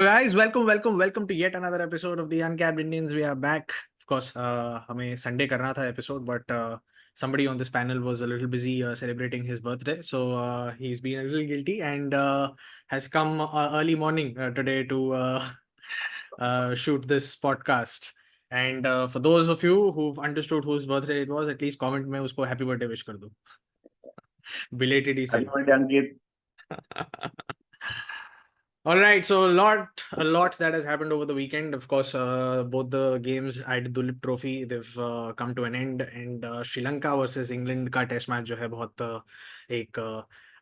Guys, welcome to yet another episode of the Uncapped Indians. We are back. Of course, हमें Sunday करना था episode, but somebody on this panel was a little busy celebrating his birthday, so he's been a little guilty and has come early morning today to shoot this podcast. And for those of you who've understood whose birthday it was, at least comment में उसको happy birthday wish कर दो. Belated ही happy सही. Birthday Ankit. All right, so a lot that has happened over the weekend. Of course, both the games at Dulip Trophy, they've come to an end, and Sri Lanka versus England का test match जो है बहुत एक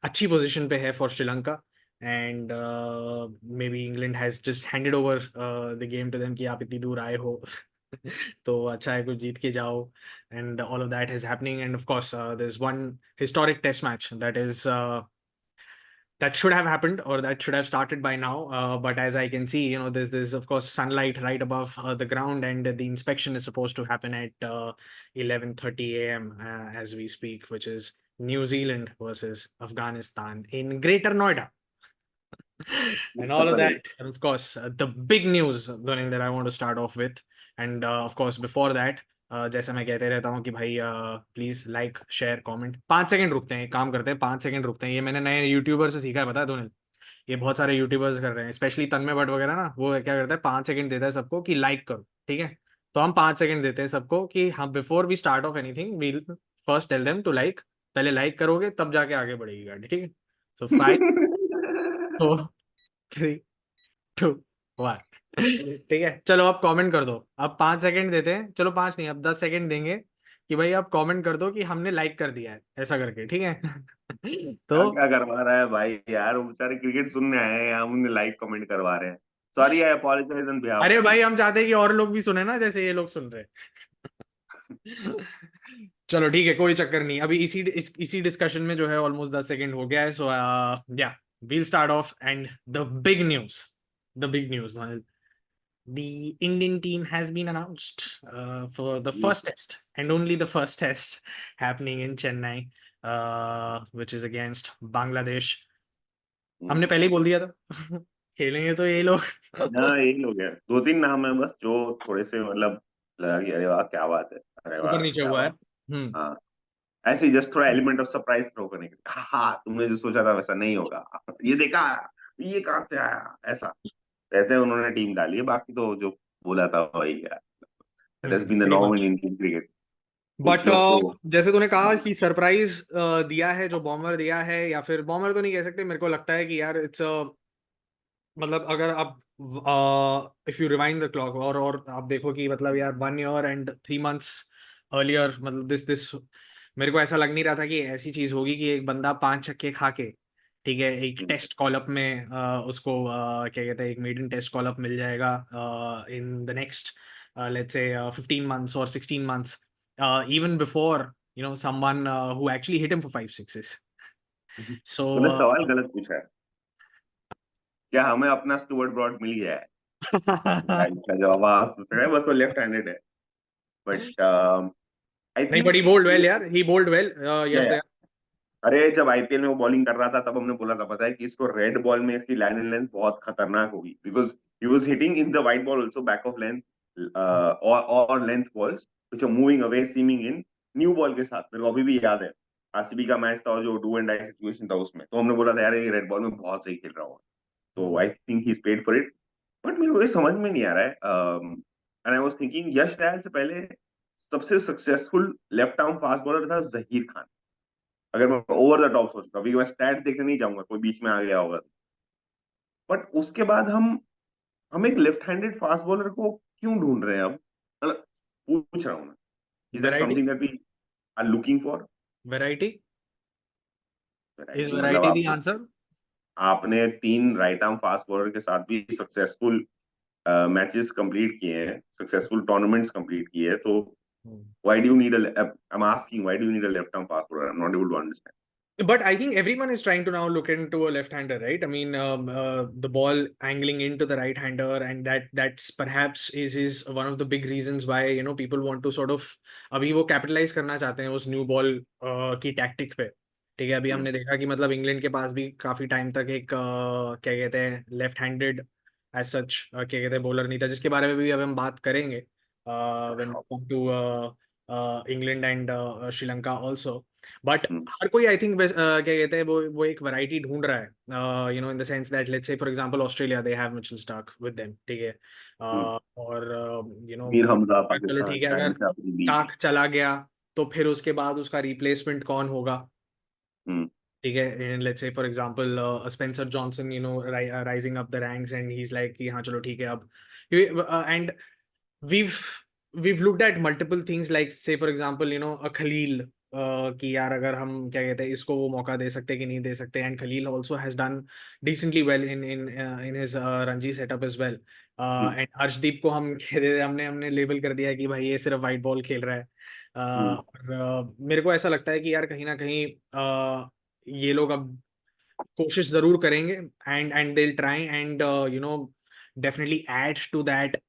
अच्छी position पे है for Sri Lanka, and maybe England has just handed over the game to them कि आप इतनी दूर आए हो तो अच्छा है कुछ जीत के जाओ, and all of that is happening. And of course, there's one historic test match that should have happened or that should have started by now, but as I can see, there's of course sunlight right above the ground, and the inspection is supposed to happen at 11:30 a.m. As we speak, which is New Zealand versus Afghanistan in Greater Noida. And all of that, and of course, the big news, Dhwani, that I want to start off with. And of course, before that, जैसे मैं कहते रहता हूँ कि भाई please like share comment 5 second रुकते हैं, एक काम करते हैं 5 सेकंड रुकते हैं. ये मैंने नए यूट्यूबर से सीखा है, पता है धोनी. ये बहुत सारे यूट्यूबर्स कर रहे हैं, स्पेशली तन्मय भट्ट वगैरह ना. वो क्या करता है, 5 सेकंड देता है सबको कि लाइक करो, ठीक है. तो हम 5 सेकंड देते हैं सबको कि हम before we start off anything we'll first tell them to like. पहले लाइक करोगे तब जाके आगे बढ़ेगी गाड़ी, ठीक है. सो 5 4 3 2 1. ठीक है, चलो अब कमेंट कर दो. अब 5 सेकंड देते हैं, चलो 5 नहीं, अब 10 सेकंड देंगे कि भाई आप कमेंट कर दो कि हमने लाइक कर दिया है, ऐसा करके, ठीक है. क्या तो क्या करवा रहा है भाई यार, वो बेचारे क्रिकेट सुनने आए हैं, हम उन्हें लाइक कमेंट करवा रहे हैं। Sorry, I apologise on behalf अरे ऑफ भाई, हम चाहते हैं कि और लोग भी सुने ना, जैसे ये लोग सुन रहे हैं. चलो ठीक है, कोई चक्कर नहीं. अभी इसी डिस्कशन में जो है ऑलमोस्ट 10 सेकंड हो गया है. So yeah we'll start off and the big news. The Indian team has been announced for the first test and only the first test happening in Chennai, which is against Bangladesh. हमने पहले ही बोल दिया था खेलेंगे तो ये लोग. हाँ, यही लोग हैं। दो तीन नाम है बस जो थोड़े से मतलब लगा कि अरे वाह क्या बात है, अरे वाह ऊपर नीचे क्या हुआ है. बात। हाँ, ऐसे ही जस्ट थोड़ा एलिमेंट ऑफ सरप्राइज थ्रो करने के लिए। हाँ, तुमने जो सोचा था वैसा नहीं होगा, ये देखा, ये कहाँ से आया, ऐसा ऐसे उन्होंने टीम डाली है। बाकी तो जो बोला था वही यार, that has been the pretty norm in much. Indian cricket. कुछ बट लोग तो जैसे तूने कहा कि सरप्राइज दिया है, जो बॉमर दिया है, या फिर बॉमर तो नहीं कह सकते, मेरे को लगता है कि यार इट्स मतलब अगर आप if you rewind the clock और आप देखो कि मतलब यार 1 year and 3 months अर्लियर, मतलब दिस मेरे को ऐसा लग नहीं रहा था कि ऐसी चीज होगी कि एक बंदा 5 छक्के खा के, ठीक है, एक टेस्ट कॉल अप में उसको क्या कहते हैं, एक मेडन टेस्ट कॉल अप मिल जाएगा in the next let's say 15 months or 16 months, even before someone who actually hit him for 5 sixes. So तूने सवाल गलत पूछा है। क्या हमें अपना स्टुअर्ट ब्रॉड मिल गया है? इसका जवाब हाँ हो सकता है, बस वो लेफ्ट हैंडेड है। बट आई नहीं, think but he bowled well यार, ही बोल्ड वेल. यस. अरे जब आईपीएल में वो बॉलिंग कर रहा था तब हमने बोला था, पता है कि इसको रेड बॉल में इसकी लाइन एंड लेंथ बहुत खतरनाक होगी, because he was hitting in the white ball also back of length और length balls which are moving away seaming in new ball के साथ। मेरे को अभी भी याद है आरसीबी का मैच था और जो डू एंड डाई सिचुएशन था उसमें, तो हमने बोला था यार ये रेड बॉल में बहुत सही खेल रहा होगा। तो I think he is paid for it. But मेरे को ये समझ में नहीं आ रहा है, एंड आई वाज थिंकिंग यश दयाल से पहले सबसे successful left arm fast bowler था जहीर खान। अगर मैं ओवर द टॉप सोचता हूँ, अभी मैं स्टैट्स देखने नहीं जाऊंगा, कोई बीच में आ गया होगा। बट उसके बाद हम एक लेफ्ट हैंडेड फास्ट बॉलर को क्यों ढूंढ रहे हैं अब? मतलब पूछ रहा हूँ मैं, is that variety. Something that we are looking for? Variety. Is मतलब वैरायटी द आंसर? आपने 3 राइट आर्म फास्ट बॉलर के साथ भी सक्सेसफुल मैचेस कंप्लीट किए हैं, सक्सेसफुल टूर्नामेंट्स कंप्लीट किए हैं, तो why do you need I'm asking, why do you need a left arm fast bowler? I'm not able to understand. But I think everyone is trying to now look into a left-hander, right? I mean, the ball angling into the right-hander, and that's perhaps is one of the big reasons why people want to sort of अभी वो capitalize करना चाहते हैं उस new ball की tactic पे. ठीक है, अभी हमने देखा कि मतलब इंग्लैंड के पास भी काफी टाइम तक एक क्या कहते हैं लेफ्ट हैंडेड एज सच क्या कहते हैं बॉलर नहीं था, जिसके बारे में भी अब हम बात करेंगे when come to England and Sri Lanka also. But hmm, हर कोई आई थिंक क्या कहते हैं वो एक वैरायटी ढूंढ रहा है, you no in the sense that let's say for example Australia they have Mitchell Starc with them, ठीक है। हम्म। और यू नो मीर हमजा चलो पाकिस्तान, ठीक है, शाहिन अगर शाफरी बीच। स्टार्क चला गया तो फिर उसके बाद उसका रिप्लेसमेंट कौन होगा, हम्म, ठीक है। Let's say for example Spencer Johnson, you know rising up the ranks and he is like कि हाँ चलो ठीक है अब, and we've we've looked at multiple things like say for example you know a Khalil, कि यार अगर हम क्या कहते हैं इसको वो मौका दे सकते हैं कि नहीं दे सकते, and Khalil also has done decently well in his Ranji setup as well, hmm, and Arshdeep को हम कह देते हमने हमने लेबल कर दिया कि भाई ये सिर्फ वाइट बॉल खेल रहा है। हम्म, और मेरे को ऐसा लगता है कि यार कहीं ना कहीं ये लोग अब कोशिश जरूर करेंगे, and they try and you know definitely add to that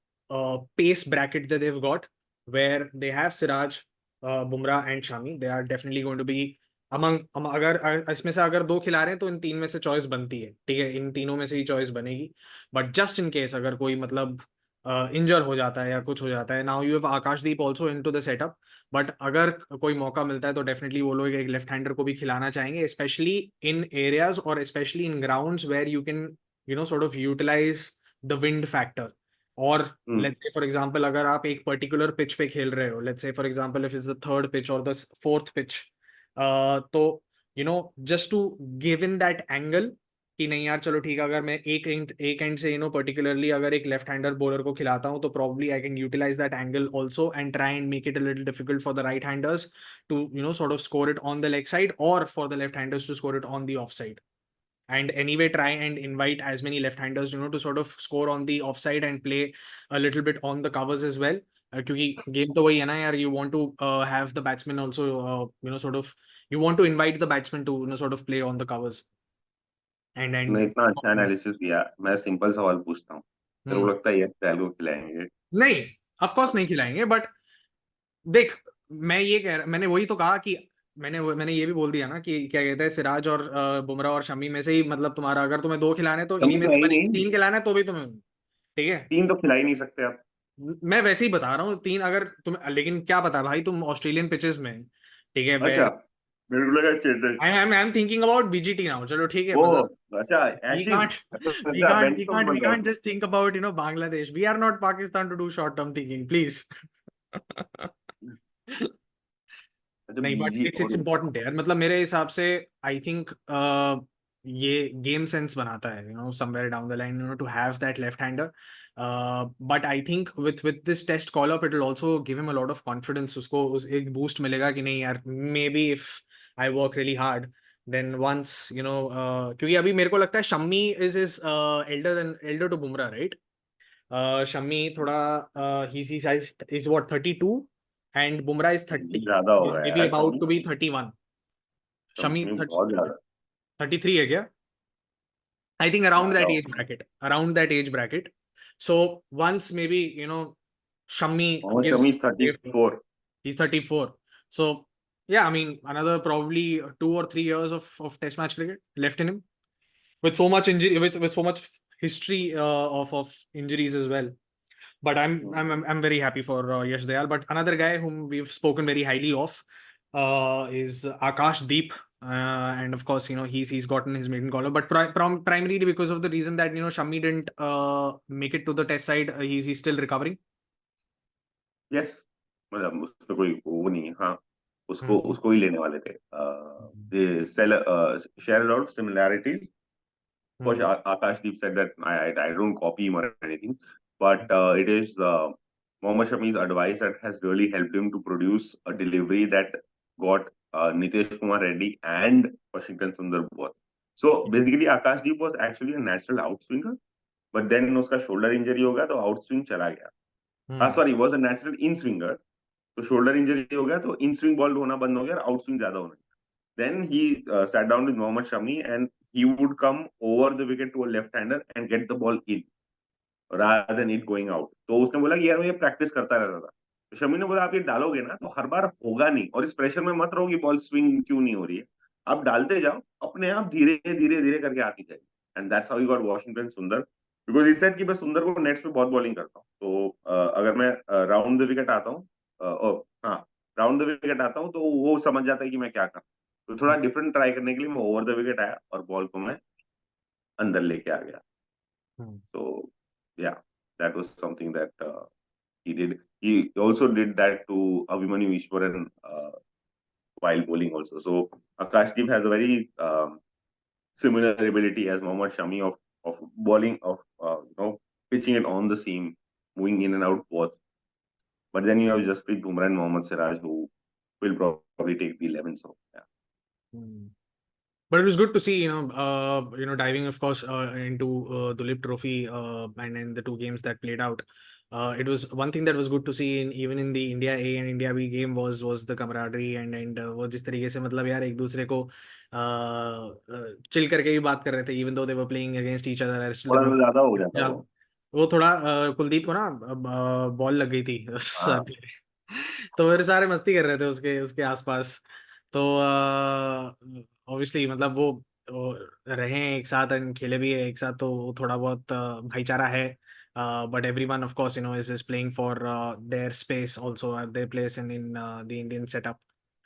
pace bracket that they've got, where they have Siraj, Bumrah and Shami. They are definitely going to be अगर इसमें से अगर दो खिला रहे हैं तो इन तीन में से चॉइस बनती है, ठीक है, इन तीनों में से ही चॉइस बनेगी। बट जस्ट इन केस अगर कोई मतलब इंजर हो जाता है या कुछ हो जाता है, now you have Akashdeep also into the setup, but अगर कोई मौका मिलता है तो डेफिनेटली वो लोग एक लेफ्ट हैंडर को भी खिलाना चाहेंगे, स्पेशली इन एरियाज और specially in grounds where you can you know sort of utilise the wind factor. और hmm. Let's say for example अगर आप एक पर्टिकुलर पिच पे खेल रहे हो, let's say for example if is the third pitch और द फोर्थ पिच, तो you know just to give in that angle कि नहीं यार चलो ठीक है, अगर मैं एक एंड से यू नो पर्टिकुलरली अगर एक लेफ्ट हैंडर बॉलर को खिलाता हूं तो probably I can utilize that angle also and try and make it a little difficult for the right handers to you know sort of score it on the leg side, और for the left handers to score it on the off side, and anyway try and invite as many left-handers you know to sort of score on the offside and play a little bit on the covers as well, क्योंकि game तो वही है ना यार, you want to have the batsman also you know sort of you want to invite the batsman to you know sort of play on the covers and तुमने इतना अच्छा analysis दिया, मैं सिंपल सवाल पूछता हूँ, तेरे को हम्म, लगता है यस दयाल को खिलाएंगे? नहीं, ऑफ कोर्स नहीं खिलाएंगे, बट देख मैं ये मैंने वही तो कहा कि मैंने ये भी बोल दिया ना कि क्या कहते हैं सिराज और बुमराह और शमी में से ही मतलब तुम्हारा अगर तुम्हें दो खिलाने तो इन्हीं कमी में तो से है ही बने, नहीं। तीन खिलाने तो भी तुम्हें, ठीक है। तीन तो खिला ही नहीं सकते आप। मैं वैसे ही बता रहा हूँ तीन अगर तुम, लेकिन क्या पता भाई तुम ऑस्ट्रेलियन पिचेस में, ठीक है, अच्छा, वेयर मेरे को लगा Chennai. I am thinking about BGT now, चलो ठीक है वो, मतलब अच्छा, we एशिज। can't अच्छा, बेंटो we बोल रहा है can't तू। just think about you know Bangladesh, we are not Pakistan to do short term thinking please। अच्छा, नहीं बट बीजी इट्स और इम्पोर्टेंट है यार, मतलब मेरे हिसाब से आई थिंक ये गेम सेंस बनाता है you know somewhere down the line you know to have that left hander, but I think with this test call up it will also give him a lot of confidence, उसको एक boost मिलेगा कि नहीं यार maybe if I work really hard then once you no, क्योंकि अभी मेरे को लगता है Shami is elder to Bumrah right. Shami थोड़ा ही size is what 32 and Bumrah is 30, ज्यादा होगा मे बी यार about Shami. To be 31। Shami Shami बहुत ज्यादा। 33 है क्या, आई थिंक ज्यादा होगा। Around that age bracket, so once maybe you know Shami Mohammed gives Shami 34। he's 34, so yeah I mean another probably 2 or 3 years of test match cricket left in him, with so much injury with so much history of injuries as well. But I'm very happy for Yash Dayal. But another guy whom we've spoken very highly of is Akash Deep. And of course, you know, he's gotten his maiden call up, but primarily because of the reason that you know Shami didn't make it to the test side. He's still recovering. Yes, मतलब उस पे कोई वो नहीं है। हाँ, उसको Hmm. उसको ही लेने वाले थे। they sell share a lot of similarities. Of course, Hmm. Akashdeep said that I don't copy him or anything, but it is Mohammad Shami's advice that has really helped him to produce a delivery that got Nitesh Kumar Reddy and Washington Sundar both. So basically, Akashdeep was actually a natural outswinger, but then उसका shoulder injury हो गया तो outswing चला गया। Hmm. Sorry, was a natural in swinger, तो shoulder injury हो गया तो in swing ball होना बंद हो गया और out swing ज्यादा होना। Then he sat down with Mohammad Shami and he would come over the wicket to a left-hander and get the ball in rather than it going out. तो उसने बोला कि यार मैं ये प्रैक्टिस करता रहता था। तो शमी ने बोला आप ये डालोगे ना तो हर बार होगा नहीं, और इस प्रेशर में मत रहो कि बॉल स्विंग क्यों नहीं हो रही है। आप डालते जाओ, अपने आप धीरे धीरे धीरे करके आती जाएगी। And that's how he got Washington सुंदर, बिकॉज इस सेड कि मैं सुंदर को नेट्स पे बहुत बॉलिंग करता हूँ, तो अगर मैं राउंड द विकेट आता हूँ, हाँ, राउंड द विकेट आता हूँ, तो वो समझ जाता है कि मैं क्या कर रहा हूँ। तो थोड़ा डिफरेंट ट्राई करने के लिए मैं ओवर द विकेट आया और बॉल को मैं अंदर लेके आ गया। हम्म। तो या, that was something that he did. He also did that to Abhimanyu Ishwaran while bowling also. So Akashdeep has a very similar ability as Mohammad Shami of bowling, of pitching it on the seam, moving in and out both. But then you have Jasprit Bumrah and Mohammad Siraj who will probably take the 11. So yeah. Hmm. But it was good to see, diving, of course, into Dulip Trophy, and the two games that played out. It was one thing that was good to see even in the India A and India B game was the camaraderie and वो जिस तरीके से मतलब यार एक दूसरे को chill करके भी बात कर रहे थे, even though they were playing against each other. I still थोड़ा सा remember ज्यादा हो जाता जाल वो। वो थोड़ा कुलदीप को ना बॉल लग गई थी सर हाँ, पे। तो मेरे सारे मस्ती कर रहे थे उसके उसके आसपास। तो ऑब्वियसली मतलब वो रहे हैं एक साथ एंड खेले भी है एक साथ, तो वो थोड़ा बहुत भाईचारा है। But everyone of course is playing for their space also, their place in the Indian setup.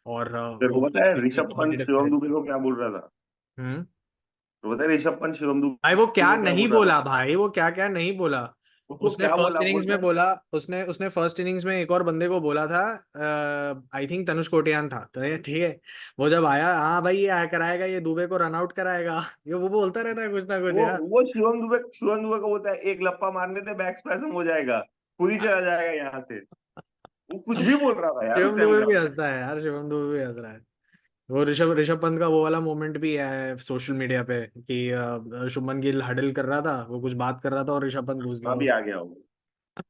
और तेरे वो को पता है ऋषभ पंत कॉम्पिटिटिव शिवम खेले। दुबे को क्या बोल रहा था? हम्म। तो पता है ऋषभ पंत शिवम भाई वो दुबे क्या को क्या नहीं बोल रहा था? बोला, भाई वो क्या क्या नहीं बोला। उसको उसने क्या फर्स्ट बोला इनिंग्स बोलता में है? बोला, उसने फर्स्ट इनिंग्स में एक और बंदे को बोला था, आई थिंक तनुष कोटियान था, तो ये ठीक है। वो जब आया, हाँ भाई ये कराएगा, ये दुबे को रन आउट कराएगा। ये वो बोलता रहता है कुछ ना कुछ यार। वो शिवम दुबे को बोलता है एक लप्पा मारने से बैक स्पैस्म हो जाएगा, खुद ही चला जाएगा यहाँ से। वो कुछ भी बोल रहा था यार उस शिवम टाइम दुबे भी ग्राउंड में। हंसता है यार, शिवम दुबे भी हंस रहा है। वो ऋषभ ऋषभ पंत का वो वाला मोमेंट भी है सोशल मीडिया पे कि शुभमन गिल हडल कर रहा था, वो कुछ बात कर रहा था और ऋषभ पंत घुस गया वहां भी उस। आ गया वो,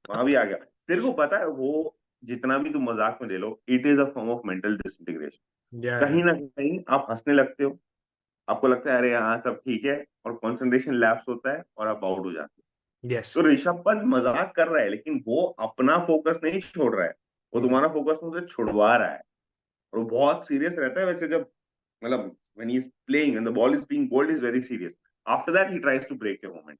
वहां भी आ गया। तेरे को पता है वो, जितना भी तुम मजाक में ले लो, it is a form of mental disintegration. या कहीं ना कहीं आप हंसने लगते हो, आपको लगता है अरे हाँ सब ठीक है, और कंसंट्रेशन लैप्स होता है और आप आउट हो जाते यस। हो। तो ऋषभ पंत मजाक कर रहा है, लेकिन वो अपना फोकस नहीं छोड़ रहा है, वो तुम्हारा फोकस उनसे छुड़वा रहा है। और वो बहुत सीरियस रहता है वैसे, जब मतलब when he is playing and the ball is being bowled, he is very serious. After that he tries to break the moment.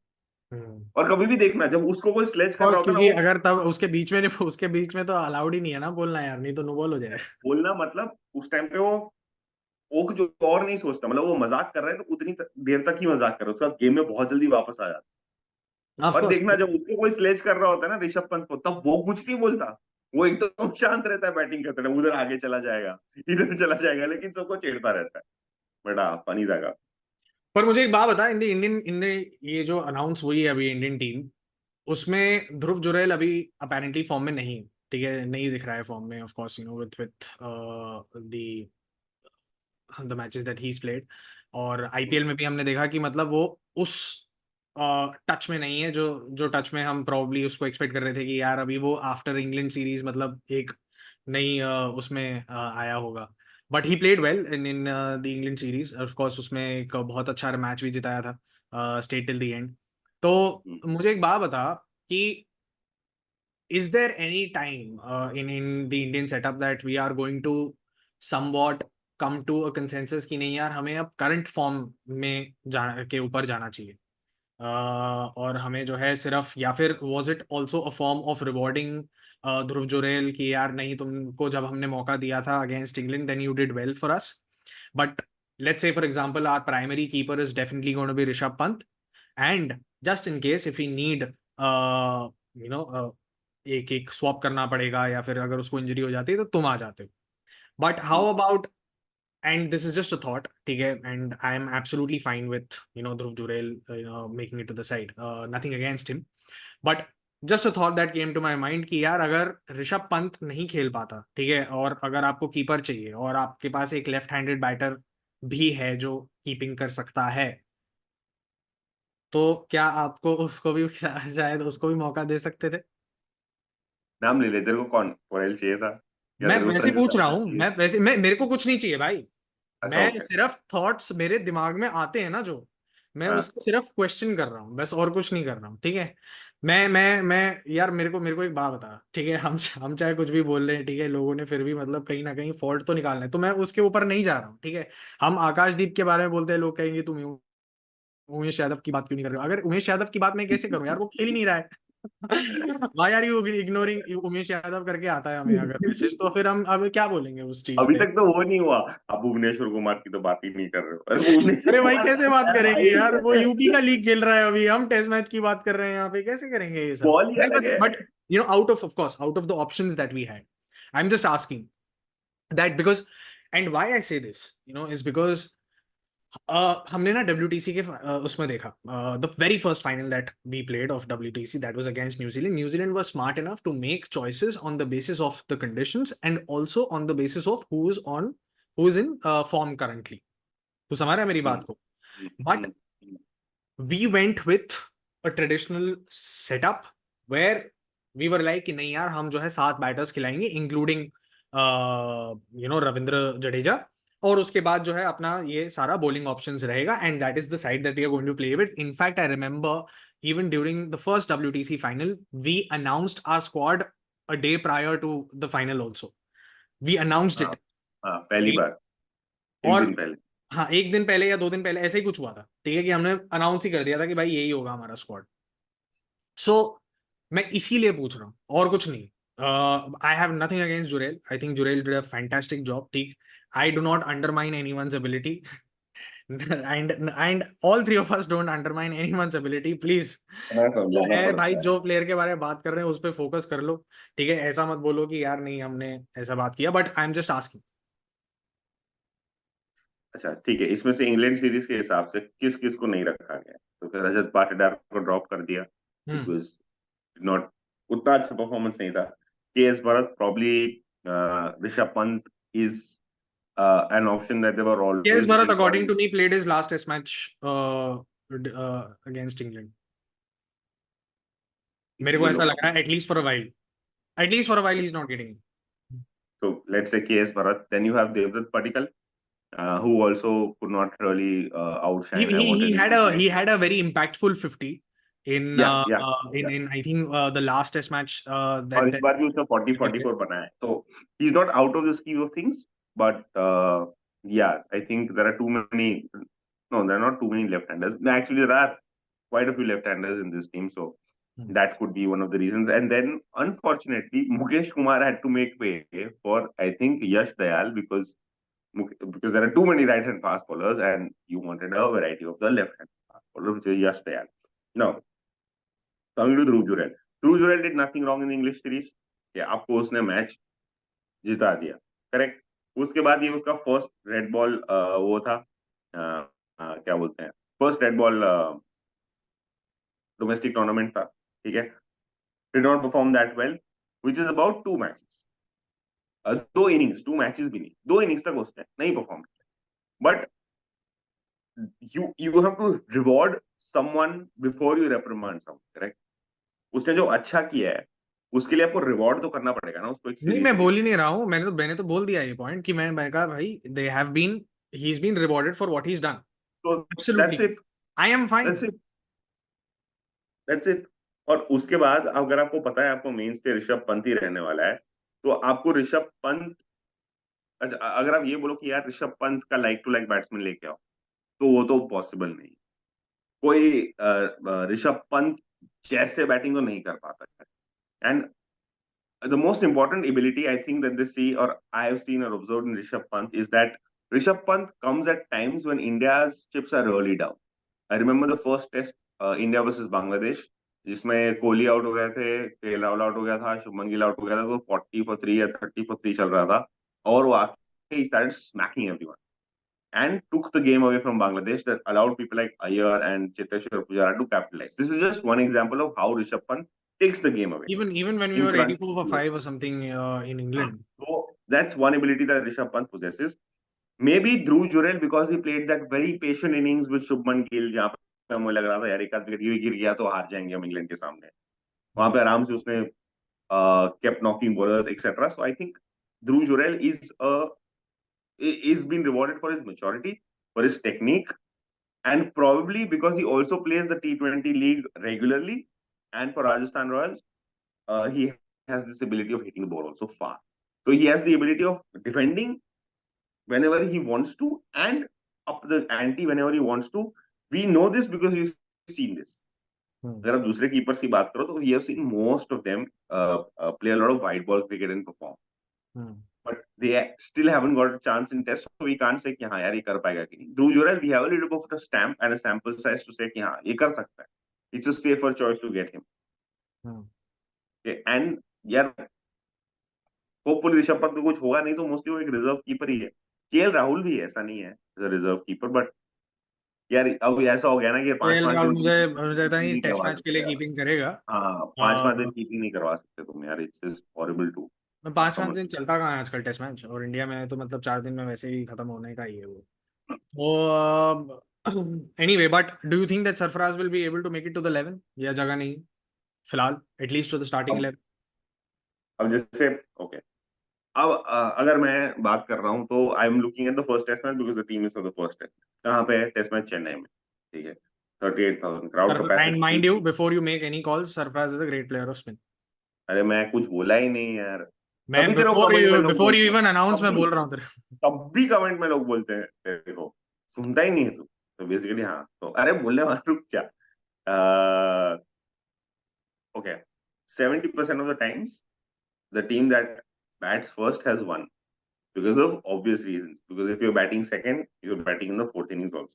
और कभी भी देखना जब उसको कोई स्लेज कर रहा कोर्स, होता है ना, क्योंकि वो अगर तब उसके बीच में तो अलाउड ही नहीं है ना बोलना यार, नहीं तो नो बॉल हो जाएगा। बोलना मतलब उस टाइम पे वो कुछ और नहीं सोचता, मतलब वो मजाक कर रहा है तो उतनी देर तक ही मजाक कर रहा है, उसका गेम में बहुत जल्दी वापस आ जाता ऑफ है। और कोर्स। देखना जब उसको कोई स्लेज कर रहा होता है ना ऋषभ पंत को, तब वो कुछ नहीं बोलता, वो एकदम शांत रहता है, बैटिंग करता है, उधर आगे चला जाएगा, इधर चला जाएगा, लेकिन सबको छेड़ता रहता है। बड़ा फनी था। पर मुझे एक बात बता, इन ये जो अनाउंस हुई है अभी इंडियन टीम, उसमें ध्रुव जुरैल अभी अपेरेंटली फॉर्म में नहीं, ठीक है, नहीं दिख रहा है फॉर्म में, of course with the matches that he is played. और आईपीएल में भी हमने देखा कि मतलब वो उस टच में नहीं है जो जो टच में हम प्रोबब्ली उसको एक्सपेक्ट कर रहे थे कि यार अभी वो आफ्टर इंग्लैंड सीरीज मतलब एक नई उसमें आया होगा। But he played well in the England series, of course उसमें एक बहुत अच्छा मैच भी जिताया था, स्टेट टिल द एंड। तो मुझे एक बात बता कि is there any time in the Indian setup that we are going to somewhat come to a consensus कि नहीं यार हमें अब करंट फॉर्म में जाना के ऊपर जाना चाहिए, और हमें जो है सिर्फ, या फिर was it also a form of rewarding ध्रुव जुरैल कि यार नहीं, तुमको जब हमने मौका दिया था against England then you did well for us, but let's say for example our primary keeper is definitely going to be Rishabh Pant, and just in case if we need you know एक एक swap करना पड़ेगा या फिर अगर उसको injury हो जाती है तो तुम आ जाते हो। But how about, and this is just a thought, ठीक है, and I am absolutely fine with Dhruv Jurel making it to the side, nothing against him, but just a thought that came to my mind कि यार अगर ऋषभ पंत नहीं खेल पाता, ठीक है, और अगर आपको कीपर चाहिए और आपके पास एक लेफ्ट हैंडेड बैटर भी है जो कीपिंग कर सकता है, तो क्या आपको उसको भी शायद उसको भी मौका दे सकते थे? नाम ले ले, तेरे को कौन पोरेल चाहिए था, या मैं तेरे को वैसे संजू पूछ रहा सैमसन हूँ, चाहिए? मैं वैसे मैं मेरे को कुछ नहीं चाहिए भाई। अच्छा, मैं ओके। सिर्फ थॉट्स मेरे दिमाग में आते हैं ना जो, मैं हाँ, उसको सिर्फ क्वेश्चन कर रहा हूँ बस, और कुछ नहीं कर रहा हूँ, ठीक है। मैं यार मेरे को एक बात बता, ठीक है, हम चाहे कुछ भी बोल रहे हैं, ठीक है, लोगों ने फिर भी मतलब कहीं ना कहीं फॉल्ट तो निकालना है, तो मैं उसके ऊपर नहीं जा रहा हूँ, ठीक है। हम आकाशदीप के बारे में बोलते हैं, लोग कहेंगे तुम यूं उमेश यादव की बात क्यों नहीं कर रहे हो? अगर उमेश यादव की बात मैं कैसे करूं यार, वो खेल ही नहीं रहा है। Why are you ignoring Umesh Yadav करके आता है हमें अगर मैसेज, तो फिर हम अब क्या बोलेंगे उस चीज अभी पे? तक तो वो नहीं हुआ। आप भुवनेश्वर कुमार की तो बात ही नहीं कर रहे हो। अरे भुवनेश्वर अरे भाई कुमार कैसे बात है करेंगे भाई, यार, वो यूपी का लीग खेल रहा है अभी, हम टेस्ट मैच की बात कर रहे हैं यहाँ पे, कैसे करेंगे ये सब? बॉल ही नहीं अलग बस, है। But out of course, out of the options that we had, I'm just asking that because, and why I say this, is because हमने ना WTC के उसमें देखा, the very first final that we played of WTC, that was against New Zealand. New Zealand was smart enough to make choices on the basis of the conditions and also on the basis of who is in form currently. तो समझ रहा है मेरी हम्म, बात को? हम्म, but we went with a traditional setup where we were like कि नहीं यार, हम जो है 7 बैटर्स खिलाएंगे इंक्लूडिंग रविंद्र जडेजा, और उसके बाद जो है अपना ये सारा बॉलिंग ऑप्शंस रहेगा, and that is the side that we are going to play with. In fact I remember even during the first WTC final, we announced our squad a day prior to the final also. We announced हाँ it. हाँ, पहली बार एक और दिन पहले। हाँ, 1 दिन पहले या 2 दिन पहले ऐसे ही कुछ हुआ था, ठीक है, कि हमने अनाउंस ही कर दिया था कि भाई यही होगा हमारा स्क्वाड. सो मैं इसीलिए पूछ रहा हूँ और कुछ नहीं. I have nothing against Jurel. I think Jurel did a fantastic job. ठीक, I do not undermine anyone's ability. and all three of us don't undermine anyone's ability, please. मैं जो समझाना है भाई, पड़ता है। जो प्लेयर के बारे में बात कर रहे हैं उस पर फोकस कर लो. ठीक है, ऐसा मत बोलो कि यार नहीं हमने ऐसा बात किया, but I am just asking. अच्छा ठीक है, इसमें से इंग्लैंड सीरीज के हिसाब से किस किस को नहीं रखा गया? तो फिर रजत पाटीदार को ड्रॉप कर दिया हम्म. बिकॉज नॉट उतना अच्छा परफॉर्मेंस नहीं था. KS Bharat probably, Rishabh Pant is an option that they were Yes, always Bharat, according employing. to me, played his last test match against England. मेरे को इसलिए ऐसा लोग, लग रहा है, at least for a while, at least for a while he is not getting. so let's say KS Bharat, then you have Devdutt Padikkal, who also could not really he, outshine. I he he wanted him had to a play. he had a very impactful 50 in Yeah, yeah, yeah. I think the last test match और that इस बार भी उसने 40 he played. 44 बनाया है, तो he is not out of the scheme of things, but yeah, I think there are too many. No, there are not too many left-handers. No, actually, there are quite a few left-handers in this team, so Hmm. that could be one of the reasons. And then, unfortunately, Mukesh Kumar had to make way for, I think, Yash Dayal, because there are too many right-hand fast bowlers, and you wanted a variety of the left-hand fast bowler, which is Yash Dayal. Now, coming to Dhruv Jurel. Dhruv Jurel did nothing wrong in the English series. Yeah, आपको उसने match जिता दिया, correct. उसके बाद ये उसका first red ball वो था, क्या बोलते हैं, first red ball domestic tournament था, ठीक है. Did not perform that well, which is about 2 matches, 2 innings, 2 matches भी नहीं, 2 इनिंग्स तक उसने नहीं परफॉर्म किया. But you have to reward someone before you reprimand someone, correct? उसने जो अच्छा किया है उसके लिए आपको रिवॉर्ड तो करना पड़ेगा ना उसको एक नहीं, सीरीज मैं के बोल लिए. ही नहीं रहा हूँ, मैंने तो बोल दिया ये पॉइंट कि मैंने कहा भाई they have been he is been rewarded for what he is done. तो that's absolutely, it, I am fine. That's it, that's it. और उसके बाद अगर आपको पता है आपको मेन स्टे ऋषभ पंत ही रहने वाला है, तो आपको ऋषभ पंत, अच्छा अगर आप ये बोलो कि यार ऋषभ पंत का लाइक टू लाइक बैट्समैन लेके आओ, तो वो तो पॉसिबल नहीं. कोई ऋषभ पंत जैसे बैटिंग तो नहीं कर पाता है. And the most important ability I think that they see, or I have seen or observed in Rishabh Pant, is that Rishabh Pant comes at times when India's chips are really down. I remember the first test, India versus Bangladesh, जिसमें Kohli out हो गए थे, KL Rahul out हो गया था, Shubman Gill out हो गया था, तो 40 for 3 या 30 for 3 चल रहा था, और वो आके he started smacking everyone and took the game away from Bangladesh, that allowed people like Iyer and Cheteshwar Pujara to capitalize. This is just one example of how Rishabh Pant takes the game away Even when we in were front. 84 for 5 or something in England. So that's one ability that Rishabh Pant possesses. Maybe Dhruv Jurel, because he played that very patient innings with Shubman Gill, जहाँ पे हमें लग रहा था यार एक आध wicket ये गिर गया तो हार जाएंगे हम इंग्लैंड के सामने, वहां पे आराम से उसने kept knocking bowlers etc. So I think Dhruv Jurel is being rewarded for his maturity, for his technique, and probably because he also plays the T20 league regularly, and for Rajasthan Royals, he has this ability of hitting the ball also far. So he has the ability of defending whenever he wants to and up the ante whenever he wants to, We know this because we've seen this. Hmm. अगर आप दूसरे keepers की बात करो तो we have seen most of them play a lot of white ball cricket and perform. Hmm. But they still haven't got a chance in test, so we can't say कि हाँ यार ये कर पाएगा कि नहीं. Dhruv Jurel, we have a little bit of a stamp and a sample size to say कि हाँ ये कर सकता है. It's a safer choice to get him. Hmm. Okay? And यार होपफुली ऋषभ पंत को कुछ होगा नहीं तो मोस्टली वो एक रिजर्व कीपर ही है. केएल राहुल भी है, ऐसा नहीं है as a reserve keeper, but यार अब ऐसा हो गया ना कि पांच केएल पांच राहुल दिन मुझे मुझे लगता नहीं नहीं टेस्ट करवा मैच के सकते लिए यार. कीपिंग करेगा। हाँ, पांच दिन कीपिंग नहीं करवा सकते तुम यार. इट्स हॉरिबल टू मैं 5-5 समझ. दिन चलता कहाँ है आजकल टेस्ट मैच, और इंडिया में तो मतलब 4 दिन में वैसे ही खत्म होने का ही है वो। तो anyway, but do you think that Sarfaraz will be able to make it to the 11 या जगह नहीं फिलहाल, एटलीस्ट टू द स्टार्टिंग अब 11? अब जैसे ओके, अब अगर मैं बात कर रहा हूँ तो I am looking at the first test match because the team is for the first test. कहाँ पे है टेस्ट मैच? चेन्नई में. ठीक है, 38,000 crowd and mind you, capacity. Before you make any calls, Sarfaraz is a great player off spin. अरे मैं कुछ बोला ही नहीं यार. मैं तभी तेरे को कमेंट में लोग बिफोर यू बोलते हैं. इवन अनाउंस मैं तभी बोल रहा हूँ तेरे तब भी कमेंट में लोग बोलते हैं तेरे को सुनता ही नहीं है तू. तो बेसिकली हाँ, तो अरे बोलने वाला रुक क्या. Okay, 70% of the times the team that bats first has won because of obvious reasons. Because if you're batting second, you're batting in the fourth innings also.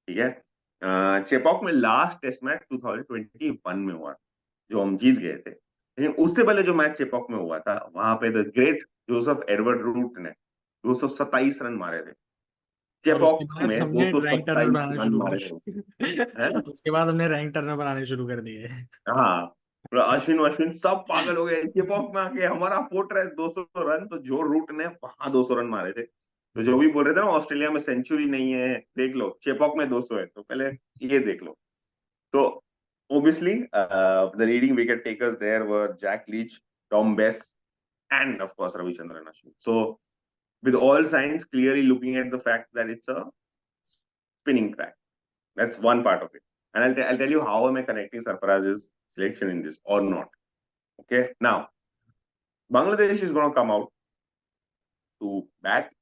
ठीक है. चेपॉक में लास्ट टेस्ट मैच 2021 में हुआ जो हम जीत गए थे. लेकिन उससे पहले जो मैच चेपॉक में हुआ था वहां पे the great Joseph Edward Root ने 227 रन मारे थे. और उसके चेपॉक बाद में हमने रैंक टर्नर 227 बनाना रन शुरू मारे थे. हैं? कर उसके बाद हमने रैंक टर्नर बनाने शुरू कर दिए। हाँ, तो अश्विन अश्विन सब पागल हो गए चेपॉक में आके. हमारा फोर्ट्रेस 200 रन. तो जो रूट ने वहां 200 रन मारे थे. तो जो भी बोल रहे थे ना ऑस्ट्रेलिया में सेंचुरी नहीं है, देख लो चेपॉक में 200 है, तो पहले ये देख लो. तो obviously the leading wicket takers there were Jack Leach, Tom Bess, and of course Ravichandran Ashwin. So with all signs clearly looking at the fact that it's a spinning track. That's one part of it. And I'll tell you how am I connecting Sarfaraz's selection in this or not. Okay, now Bangladesh is going to come out to bat.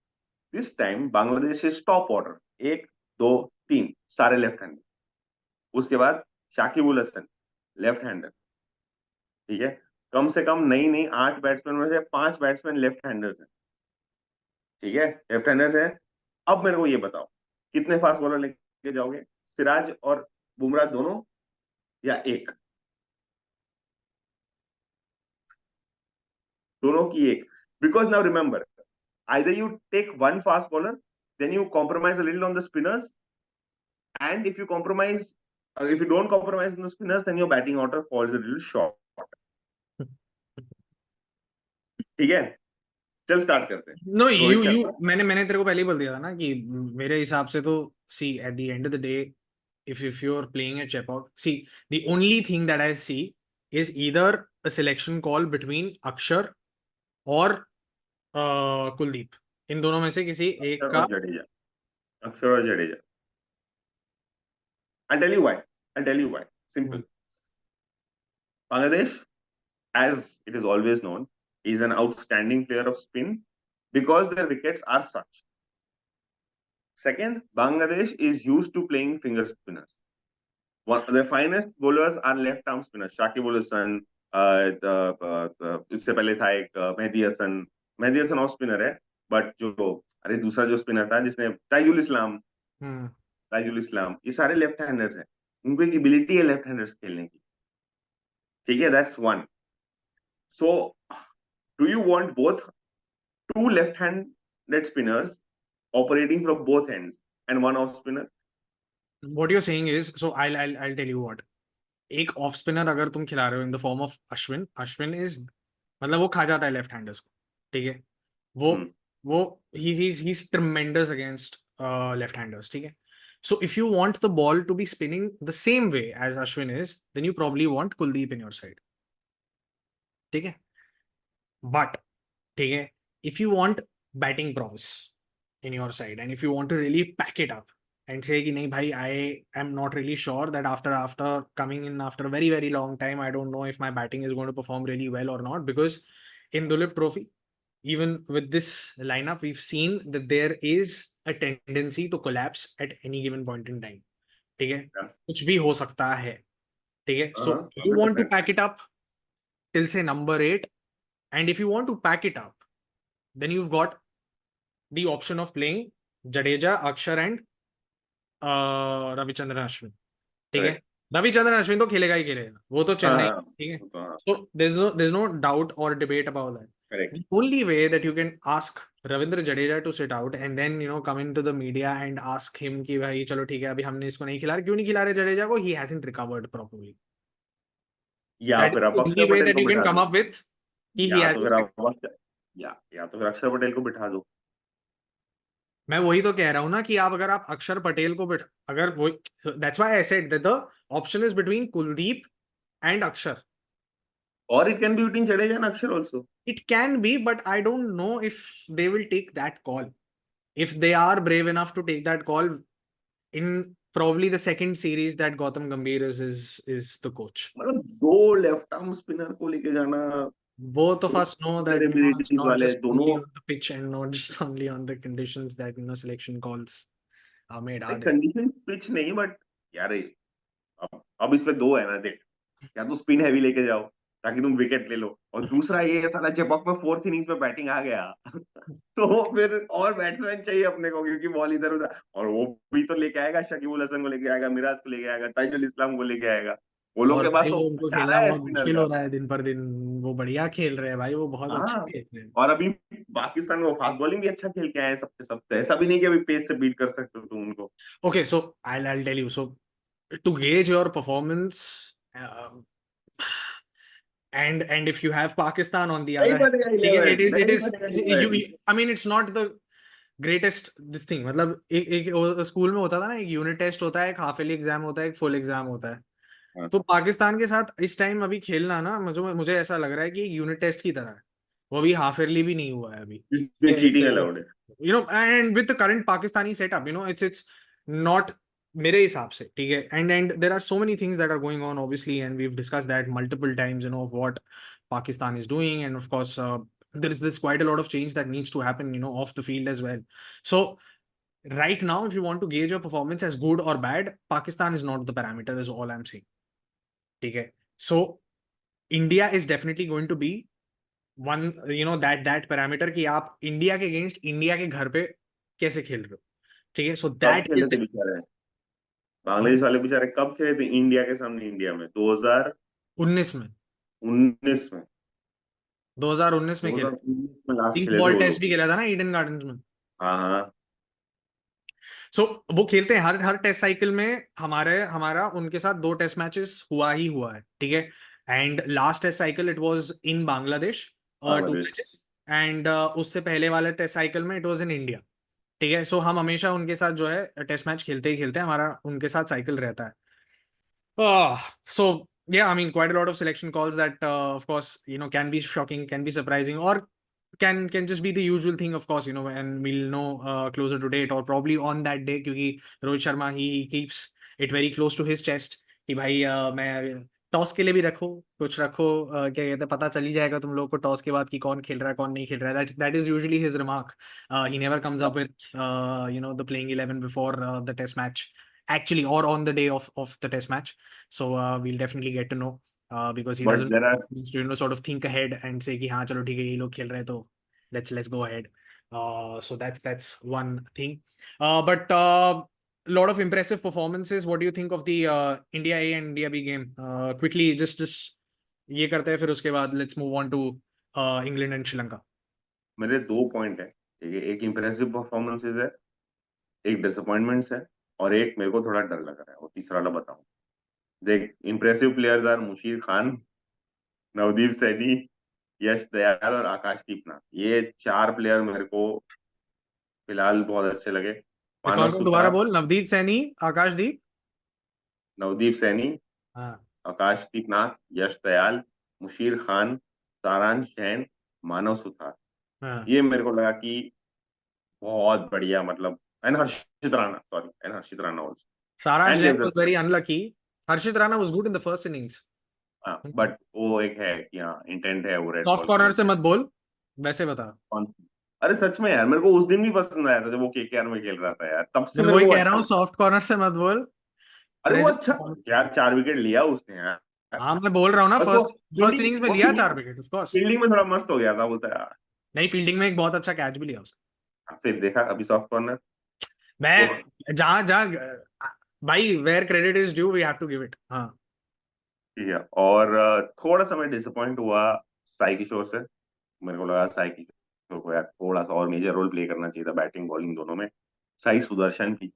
This time Bangladesh's top order 1, 2, 3 सारे left hander. उसके बाद Shakib ul Hasan left hander. ठीक है, कम से कम नहीं 8 batsman में से 5 batsman left handers हैं. ठीक है, लेफ्ट हैंडर्स हैं. अब मेरे को ये बताओ कितने फास्ट बॉलर लेके जाओगे? सिराज और बुमराह दोनों या एक? दोनों की एक. Because now remember, either you take one fast bowler, then you compromise a little on the spinners, and if you don't compromise on the spinners, then your batting order falls a little short. ठीक है, चल start करते हैं. No, Rohit you Sharma. मैंने तेरे को पहले ही बोल दिया था ना कि मेरे हिसाब से तो see at the end of the day, if you're playing at Chepauk, see, the only thing that I see is either a selection call between Akshar or Kuldeep. इन दोनों में से किसी एक अक्षर का। और जडेजा. अक्षर और Jadeja. I'll tell you why. I'll tell you why. Simple. Bangladesh, as it is always known, is an outstanding player of spin because their wickets are such. Second, Bangladesh is used to playing finger spinners. Their finest bowlers are left-arm spinners. Shakib ul Hasan, इससे पहले था एक Mehdi Hasan. Mehdi Hasan off spinner है, but अरे दूसरा जो spinner था जिसने ताइजुल इस्लाम, ये सारे लेफ्ट हैंडर्स हैं. उनको एक एबिलिटी है लेफ्ट हैंडर्स खेलने की. ठीक है, that's one. So do you want both two left-handed spinners operating from both ends and one off spinner? What you're saying is, so I'll tell you what. एक off spinner अगर तुम खिला रहे हो in the form of Ashwin is, मतलब वो खा जाता है लेफ्ट हैंडर्स को. ठीक है, वो he's tremendous against left handers. ठीक है, so if you want the ball to be spinning the same way as Ashwin is, then you probably want Kuldeep in your side. ठीक है, but ठीक है, if you want batting prowess in your side and if you want to really pack it up and say कि नहीं भाई, I am not really sure that after coming in after a very very long time, I don't know if my batting is going to perform really well or not, because in Dulip Trophy, even with this lineup, we've seen that there is a tendency to collapse at any given point in time. ठीक है, Yeah. कुछ भी हो सकता है, ठीक है. So you want to 100%. Pack it up till say number 8, and if you want to pack it up, then you've got the option of playing Jadeja, Akshar and Ravichandran Ashwin, ठीक है. Correct. रविचंद्रन अश्विन तो खेलेगा ही खेलेगा, वो तो हाँ चेन्नई, हाँ, ठीक है. वो तो हाँ. So there's no doubt or debate about that. Correct. The only way that you can ask Ravindra Jadeja to sit out and then come into the media and ask him कि भाई चलो ठीक है अभी हमने इसको नहीं खिला रहे, क्यों नहीं खिला रहे जडेजा को, he hasn't recovered properly. या That is फिर the आप only अक्षर way पटेल that को you can बिठा come दो. up with कि he या तो फिर hasn't. आप या तो फिर अक्षर पटेल को बिठा दो. मैं वही तो कह रहा हूँ ना कि आप अगर आप अक्षर पटेल को अगर वो, that's why I said that the option is between Kuldeep and अक्षर. और it can be between Jadeja and अक्षर also. It can be, but I don't know if they will take that call. If they are brave enough to take that call in probably the second series that Gautam Gambhir is the coach. मतलब दो left arm spinner को लेके जाना. Both of us know that it's abilities not वाले just दोनों. only on the pitch and not just only on the conditions that selection calls are made, are there? Condition pitch नहीं but यार अब इसमें दो है ना देख. या तो स्पिन हैवी लेके जाओ ताकि तुम विकेट ले लो, और दूसरा ये साला जब में फोर्थ इनिंग्स में बैटिंग आ गया तो फिर और बैट्समैन चाहिए अपने को, क्योंकि बॉल इधर उधर, और वो भी तो लेके आएगा, शकीबुल हसन को लेके आएगा, मिराज को लेके आएगा, ताइजुल इस्लाम को लेके आएगा. वो लोग और के पास भाई तो वो उनको चारा खेलना है बहुत स्पिनर मुश्किल हो का. रहा है दिन पर दिन. वो बढ़िया खेल रहे हैं भाई, वो बहुत अच्छे हाँ. खेल रहे हैं. और अभी पाकिस्तान में फास्ट बॉलिंग भी अच्छा खेल के आए हैं सबके सब, तो ऐसा भी नहीं कि अभी पेस से बीट कर सकते हो तुम उनको. Okay, so I'll tell you. So to gauge your performance, and if you have Pakistan on the नहीं other hand, बनेगा it 11, is it नहीं is बनेगा you, 11. I mean it's not the greatest this thing. मतलब एक school में होता था ना, एक यूनिट टेस्ट होता है, एक हाफ ईयरली एग्जाम होता है, एक फुल एग्जाम होता है. हाँ. तो पाकिस्तान के साथ इस टाइम अभी खेलना ना, मुझे ऐसा लग रहा है कि एक यूनिट टेस्ट की तरह है. वो अभी हाफ ईयरली भी नहीं हुआ है अभी. इसमें चीटिंग अलाउड है. And with the current Pakistani setup, it's not मेरे हिसाब से, ठीक है. And there are so many things that are going on, obviously, and we've discussed that multiple times, of what Pakistan is doing, and of course there's quite a lot of change that needs to happen, off the field as well. So right now, if you want to gauge your performance as good or bad, Pakistan is not the parameter, is all I'm saying. Okay. So India is definitely going to be one, that parameter कि आप India के against India के घर पे कैसे खेल रहे हो, ठीक है. सो कब दैट खेले इज थे बेचारे बांग्लादेश वाले, बेचारे कब खेले थे इंडिया के सामने, इंडिया में 19 में 2019 में. 2019 में खेले. 2019 में लास्ट पिंक खेले थे बॉल वो टेस्ट लोग. भी खेला था ना ईडन गार्डन्स में. हाँ हाँ. सो वो खेलते हैं हर हर टेस्ट साइकिल में. हमारा उनके साथ 2 टेस्ट मैचेस हुआ ही हुआ है, ठीक है. And last test cycle it was in Bangladesh, 2 Bangladesh. Matches. And उससे पहले वाले टेस्ट साइकिल में इट वाज इन इंडिया, ठीक है. सो हम हमेशा उनके साथ जो है टेस्ट मैच खेलते ही खेलते हैं, हमारा उनके साथ साइकिल रहता है. So yeah, I mean, quite a lot of selection calls that, of course, can be shocking, can be surprising, or can just be the usual thing, of course, and we'll know closer to date or probably on that day, क्योंकि Rohit Sharma he keeps it very close to his chest कि भाई मैं toss के लिए भी रखो, कुछ रखो, क्या कहते हैं, पता चल ही जाएगा तुम लोग को टॉस के बाद कि कौन खेल रहा है कौन नहीं खेल रहा है. That is usually his remark. He never comes up with the playing 11 before the test match, actually, or on the day of the test match. So we'll definitely get to know, because he but doesn't there are. sort of think ahead and say कि हाँ चलो ठीक है ये लोग खेल रहे हैं तो let's go ahead. So that's one thing. But lot of impressive performances. What do you think of the India A and India B game? Quickly, just ये करते हैं, फिर उसके बाद let's move on to England and Sri Lanka. मेरे 2 point है, ठीक है. एक इंप्रेसिव परफॉर्मेंसेस है, एक डिसअपॉइंटमेंट्स है, और एक मेरे को थोड़ा डर लग रहा है, वो तीसरा वाला बताऊं. देख, impressive players are Musheer Khan, Navdeep Saini, Yash Dayal और आकाशदीप नाथ. ये 4 प्लेयर मेरे को फिलहाल बहुत अच्छे लगे. मानव कौन दोबारा सुतार, बोल. नवदीप सैनी, आकाशदीप. नवदीप सैनी, हाँ. आकाशदीप नाथ, यश दयाल, मुशीर खान, सारांश जैन, मानव सुतार. हाँ. ये मेरे को लगा कि बहुत बढ़िया, मतलब. And Harshit Rana, sorry, and Harshit Rana also. Saraj and Jain was Devdutt. very unlucky. Harshit Rana was good in the first innings. हाँ, बट वो एक है कि हाँ इंटेंट है वो रेड सॉफ्ट बॉल कॉर्नर खेलने से मत बोल, वैसे बता. का. अरे सच में यार, मेरे को उस दिन भी पसंद आया था जब वो केकेआर में खेल रहा था यार, तब से मैं मेरे वही को वो कह रहा अच्छा हूँ, लगा. सॉफ्ट कॉर्नर से मत बोल. अरे वो present अच्छा performance। यार, 4 विकेट लिया उसने यार। हाँ मैं बोल रहा हूँ ना, बस वो फर्स्ट फर्स्ट फील्डिंग इनिंग्स में वो लिया 4 विकेट ऑफ कोर्स। फील्डिंग में थोड़ा मस्त हो गया था, बोलता यार। नहीं, फील्डिंग में एक बहुत अच्छा कैच भी लिया उसने। फिर देखा अभी सॉफ्ट कॉर्नर। वो मैं जहाँ जहाँ भाई, where credit is due we have to give it. हाँ। ठीक है। और थोड़ा सा मैं डिसअपॉइंट हुआ साई किशोर से। मेरे को लगा साई किशोर को यार थोड़ा सा और मेजर रोल प्ले करना चाहिए था बैटिंग बॉलिंग दोनों में। साई सुदर्शन की,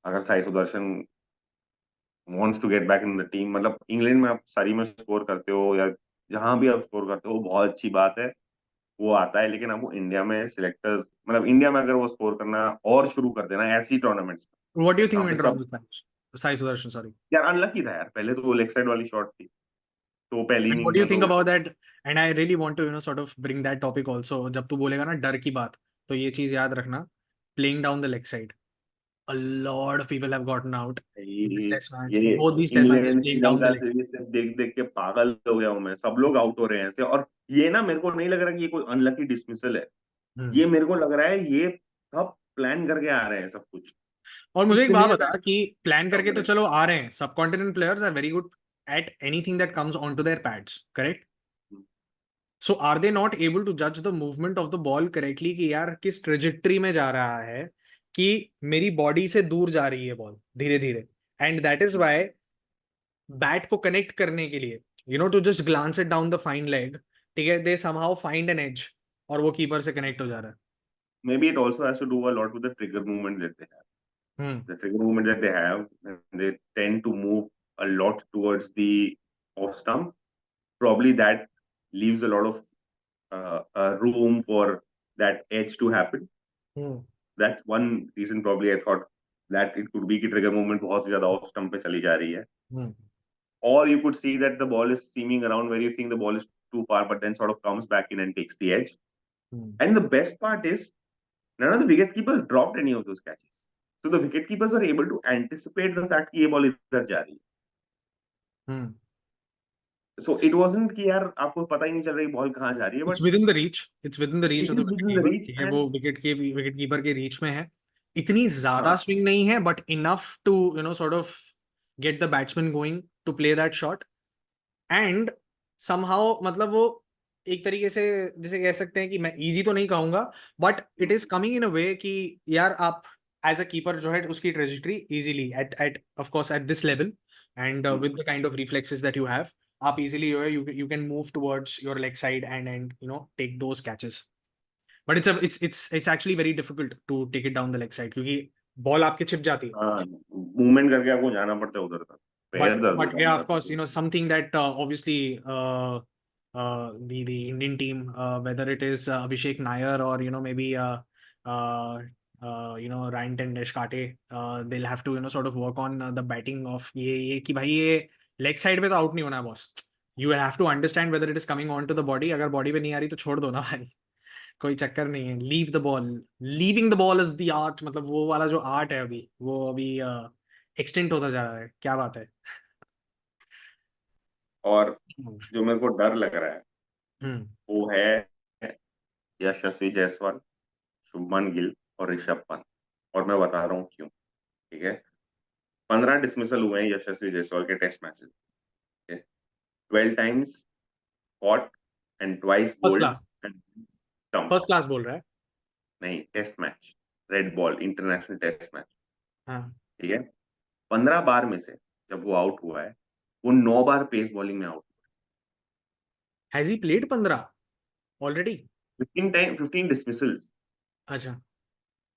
अगर Sai Sudharsan wants to get back in the team, मतलब इंग्लैंड में आप सारी में स्कोर करते हो या जहां भी आप स्कोर करते हो, बहुत अच्छी बात है, वो आता है। लेकिन अब वो इंडिया में सिलेक्टर्स, मतलब इंडिया में अगर वो स्कोर करना और शुरू कर देना ऐसी tournaments what do you think जहाँ पे वेंट रॉन्ग सब, विद साई सुदर्शन, सॉरी। यार अनलकी था यार, पहले तो वो लेग साइड वाली शॉट थी, तो वो पहली And what innings do you में think तो about that? And I really want to, sort of bring that topic also. जब तू बोलेगा ना डर की बात, तो ये चीज याद रखना, playing down the leg side. A lot of people have gotten out in this ये test match. ये Both these test matches England playing down Sri Lanka the leg side. Series से देख देख के पागल हो गया हूँ मैं, सब लोग आउट हो रहे हैं ऐसे। और ये ना मेरे को नहीं लग रहा कि ये कोई अनलकी डिसमिसल है, ये हम्म। मेरे को लग रहा है ये सब प्लान करके आ रहे हैं सब कुछ। और मुझे एक बात इतने बता कि प्लान करके आउट तो रहे चलो आ रहे हैं, subcontinent players are very good at anything that comes on to their pads, correct? हैं। So are they not able to जज the movement of the ball correctly कि यार किस ट्रेजेक्टरी में जा रहा है, कि मेरी बॉडी से दूर जा रही है बॉल धीरे धीरे, and that is why bat को कनेक्ट करने के लिए, to just glance it down the fine leg, ठीक है, they somehow find an edge, और वो कीपर से कनेक्ट हो जा रहा है। Maybe it also has to do a lot with the trigger movement that they have. Hmm. The trigger movement that they have, and they tend to move a lot towards the off stump. Probably that leaves a lot of room for that edge to happen. Hmm. That's one reason probably I thought that it could be कि trigger movement बहुत ज्यादा off stump पे चली जा रही है. हम्म। Or you could see that the ball is seaming around where you think the ball is too far, but then sort of comes back in and takes the edge. Hmm. And the best part is none of the wicket keepers dropped any of those catches. So the wicket keepers were able to anticipate the fact कि ये ball इधर जा रही है. हम्म। So it wasn't कि यार आपको पता ही नहीं चल रही बॉल कहाँ जा रही है, it's but with in the reach, it's with in the reach it of the is wicket within the keeper, reach ठीक है, and वो विकेट कीपर के रीच में है। इतनी ज्यादा हाँ, स्विंग नहीं है, but enough to sort of get the batsman going to play that shot. And somehow, मतलब वो एक तरीके से जैसे कह सकते हैं कि मैं इजी तो नहीं कहूंगा, but it is coming in a way कि यार आप एज अ कीपर जो है उसकी trajectory easily at of course at this level, and with the kind of reflexes that you have, आप easily you can move towards your leg side and take those catches. But it's actually very difficult to take it down the leg side, क्योंकि ball आपके चिप जाती है। हाँ, movement करके आपको जाना पड़ता है उधर तक, पैर दर्द हो But yeah, जाता of course, something that obviously the Indian team, whether it is Abhishek Nair or maybe Ryan Ten-Kate, they'll have to sort of work on the batting of ये कि भाई ये लेग साइड पे तो out नहीं होना है boss. You have to understand whether it is coming on to the body, अगर बॉडी पे नहीं आ रही तो छोड़ दो ना भाई, कोई चक्कर नहीं है। Leave the ball, leaving the ball is the art, मतलब वो वाला जो आर्ट है अभी वो अभी एक्सटेंट होता जा रहा है, क्या बात है। और हम्म। जो मेरे को डर लग रहा है हम्म। वो है यशस्वी जायसवाल, शुभमन गिल और ऋषभ पंत। और मैं बता रहा हूँ क्यों। ठीक है, 15 डिसमिसल हुए हैं यशस्वी जायसवाल के test matches, 12 times caught and twice first bowled class, and stumped. First class बोल रहा है। नहीं, test match, red ball international test match. हाँ। ठीक है, 15 बार में से जब वो आउट हुआ है, वो 9 बार पेस बॉलिंग में out. Has he played 15 already? 15 time, 15 dismissals, अच्छा।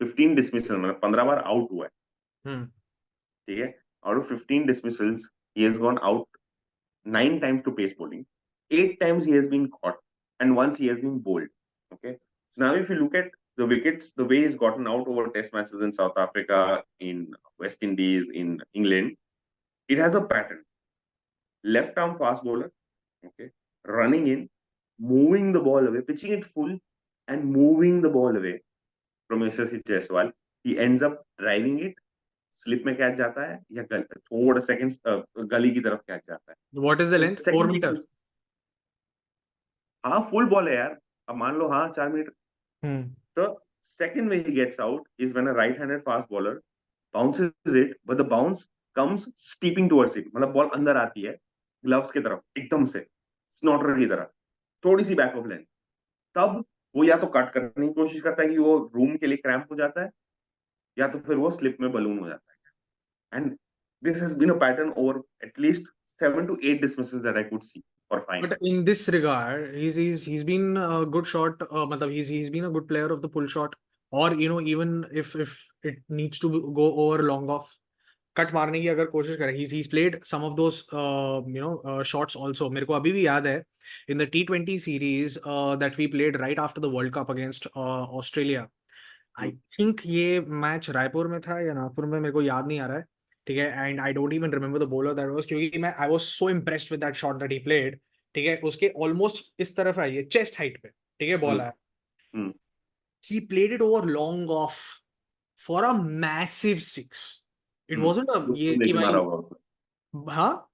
15 डिसमिसल मतलब 15 बार आउट हुआ है। हम्म। ठीक है, out of 15 dismissals he has gone out 9 times to pace bowling, 8 times he has been caught, and once he has been bowled. Okay, so now if you look at the wickets, the way he's gotten out over test matches in South Africa, in West Indies, in England, it has a pattern. Left arm fast bowler, okay, running in, moving the ball away, pitching it full, and moving the ball away from Yashasvi Jaiswal. He ends up driving it, slip में catch जाता है या थोड़ा seconds गली की तरफ catch जाता है। व्हाट इज द तो लेंथ, 4 सेकंड, मीटर? हाँ फुल बॉल है यार, अब मान लो हाँ 4 metre. Hmm. The second way he gets out is when a right-handed fast bowler bounces it, but the bounce comes steeping towards it, मतलब ball अंदर आती है ग्लव्स की तरफ एकदम से, स्नॉटर की तरह, थोड़ी सी बैक ऑफ लेंथ, तब वो या तो कट करने की कोशिश करता है कि वो रूम के लिए क्रैम्प हो जाता है, या तो फिर वो स्लिप में बलून हो जाता है। And this has been a pattern over at least 7 to 8 dismisses that I could see or find. But in this regard, he's been a good shot. Matlab he's been a good player of the pull shot, or even if it needs to go over long off, cut मारने की अगर कोशिश करे, he's played some of those shots also. मेरे को अभी भी याद है in the T20 series that we played right after the World Cup against Australia. I think ये मैच रायपुर में था या नागपुर में, मेरे को याद नहीं आ रहा है, ठीक है। And I don't even remember the bowler that was, क्योंकि मैं I was so impressed with that shot that he played, ठीक है। उसके ऑलमोस्ट इस तरफ आई है, चेस्ट हाइट पे, ठीक है, बॉल आया, Hmm. He played it over long off for a massive six. It wasn't a ये रूम कि देके मारा भाई, होगा उसको, हाँ,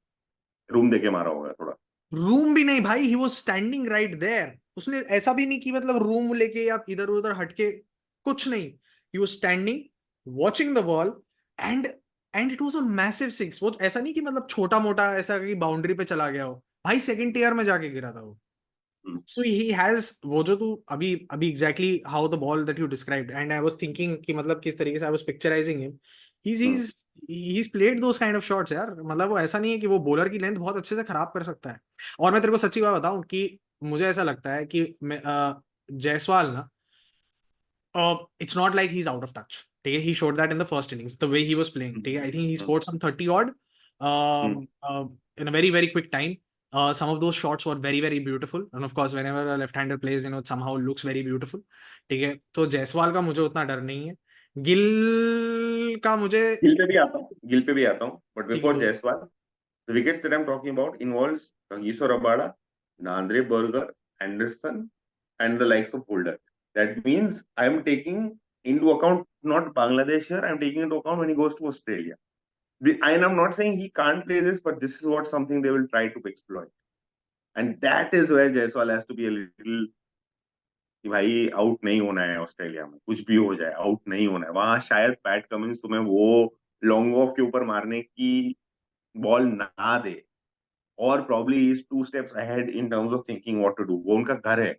रूम देके मारा होगा थोड़ा। रूम भी नहीं भाई, he was standing right there. उसने ऐसा भी नहीं कि मतलब रूम लेके या इधर उधर हटके, कुछ नहीं, ही was standing watching the ball, and and it was a massive six. वो ऐसा नहीं कि मतलब छोटा मोटा ऐसा कि बाउंड्री पे चला गया हो भाई, सेकंड टियर में जाके गिरा था वो। हम्म, सो ही हैज वो जो तू अभी अभी exactly how the ball that you described, and I was thinking कि मतलब किस तरीके से I was picturising him, he's hmm, he's he's played those kind of shots यार। मतलब वो ऐसा नहीं है कि वो बॉलर की लेंथ बहुत अच्छे से खराब कर सकता है। और मैं तेरे को सच्ची बात बताऊं कि मुझे ऐसा लगता है कि जायसवाल ना, it's not like he's out of touch, ठीक है। he showed that in the first innings the way he was playing, हम्म, ठीक है। I think he hmm, scored some 30 odd hmm, in a very very quick time. Some of those shots were very very beautiful, and of course whenever a left hander plays, it somehow looks very beautiful, ठीक है। तो जायसवाल का मुझे उतना डर नहीं है, गिल का मुझे, गिल पे भी आता हूँ, गिल पे भी आता हूँ, बट ठीक है बिफोर बोल। Jaiswal, the wickets that I'm talking about involves Kagiso Rabada, Andre Berger, Anderson, and the likes of Holder. That means I'm taking into account not Bangladesh here, I'm taking into account when he goes to Australia. And I'm not saying he can't play this, but this is what something they will try to exploit. And that is where Jaiswal has to be a little कि भाई out नहीं होना है, Australia में कुछ भी हो जाए आउट नहीं होना है। वहां शायद पैट कमिंस तुम्हें वो लॉन्ग ऑफ के ऊपर मारने की बॉल ना दे, और probably is 2 steps ahead in terms of thinking what to do. वो उनका घर है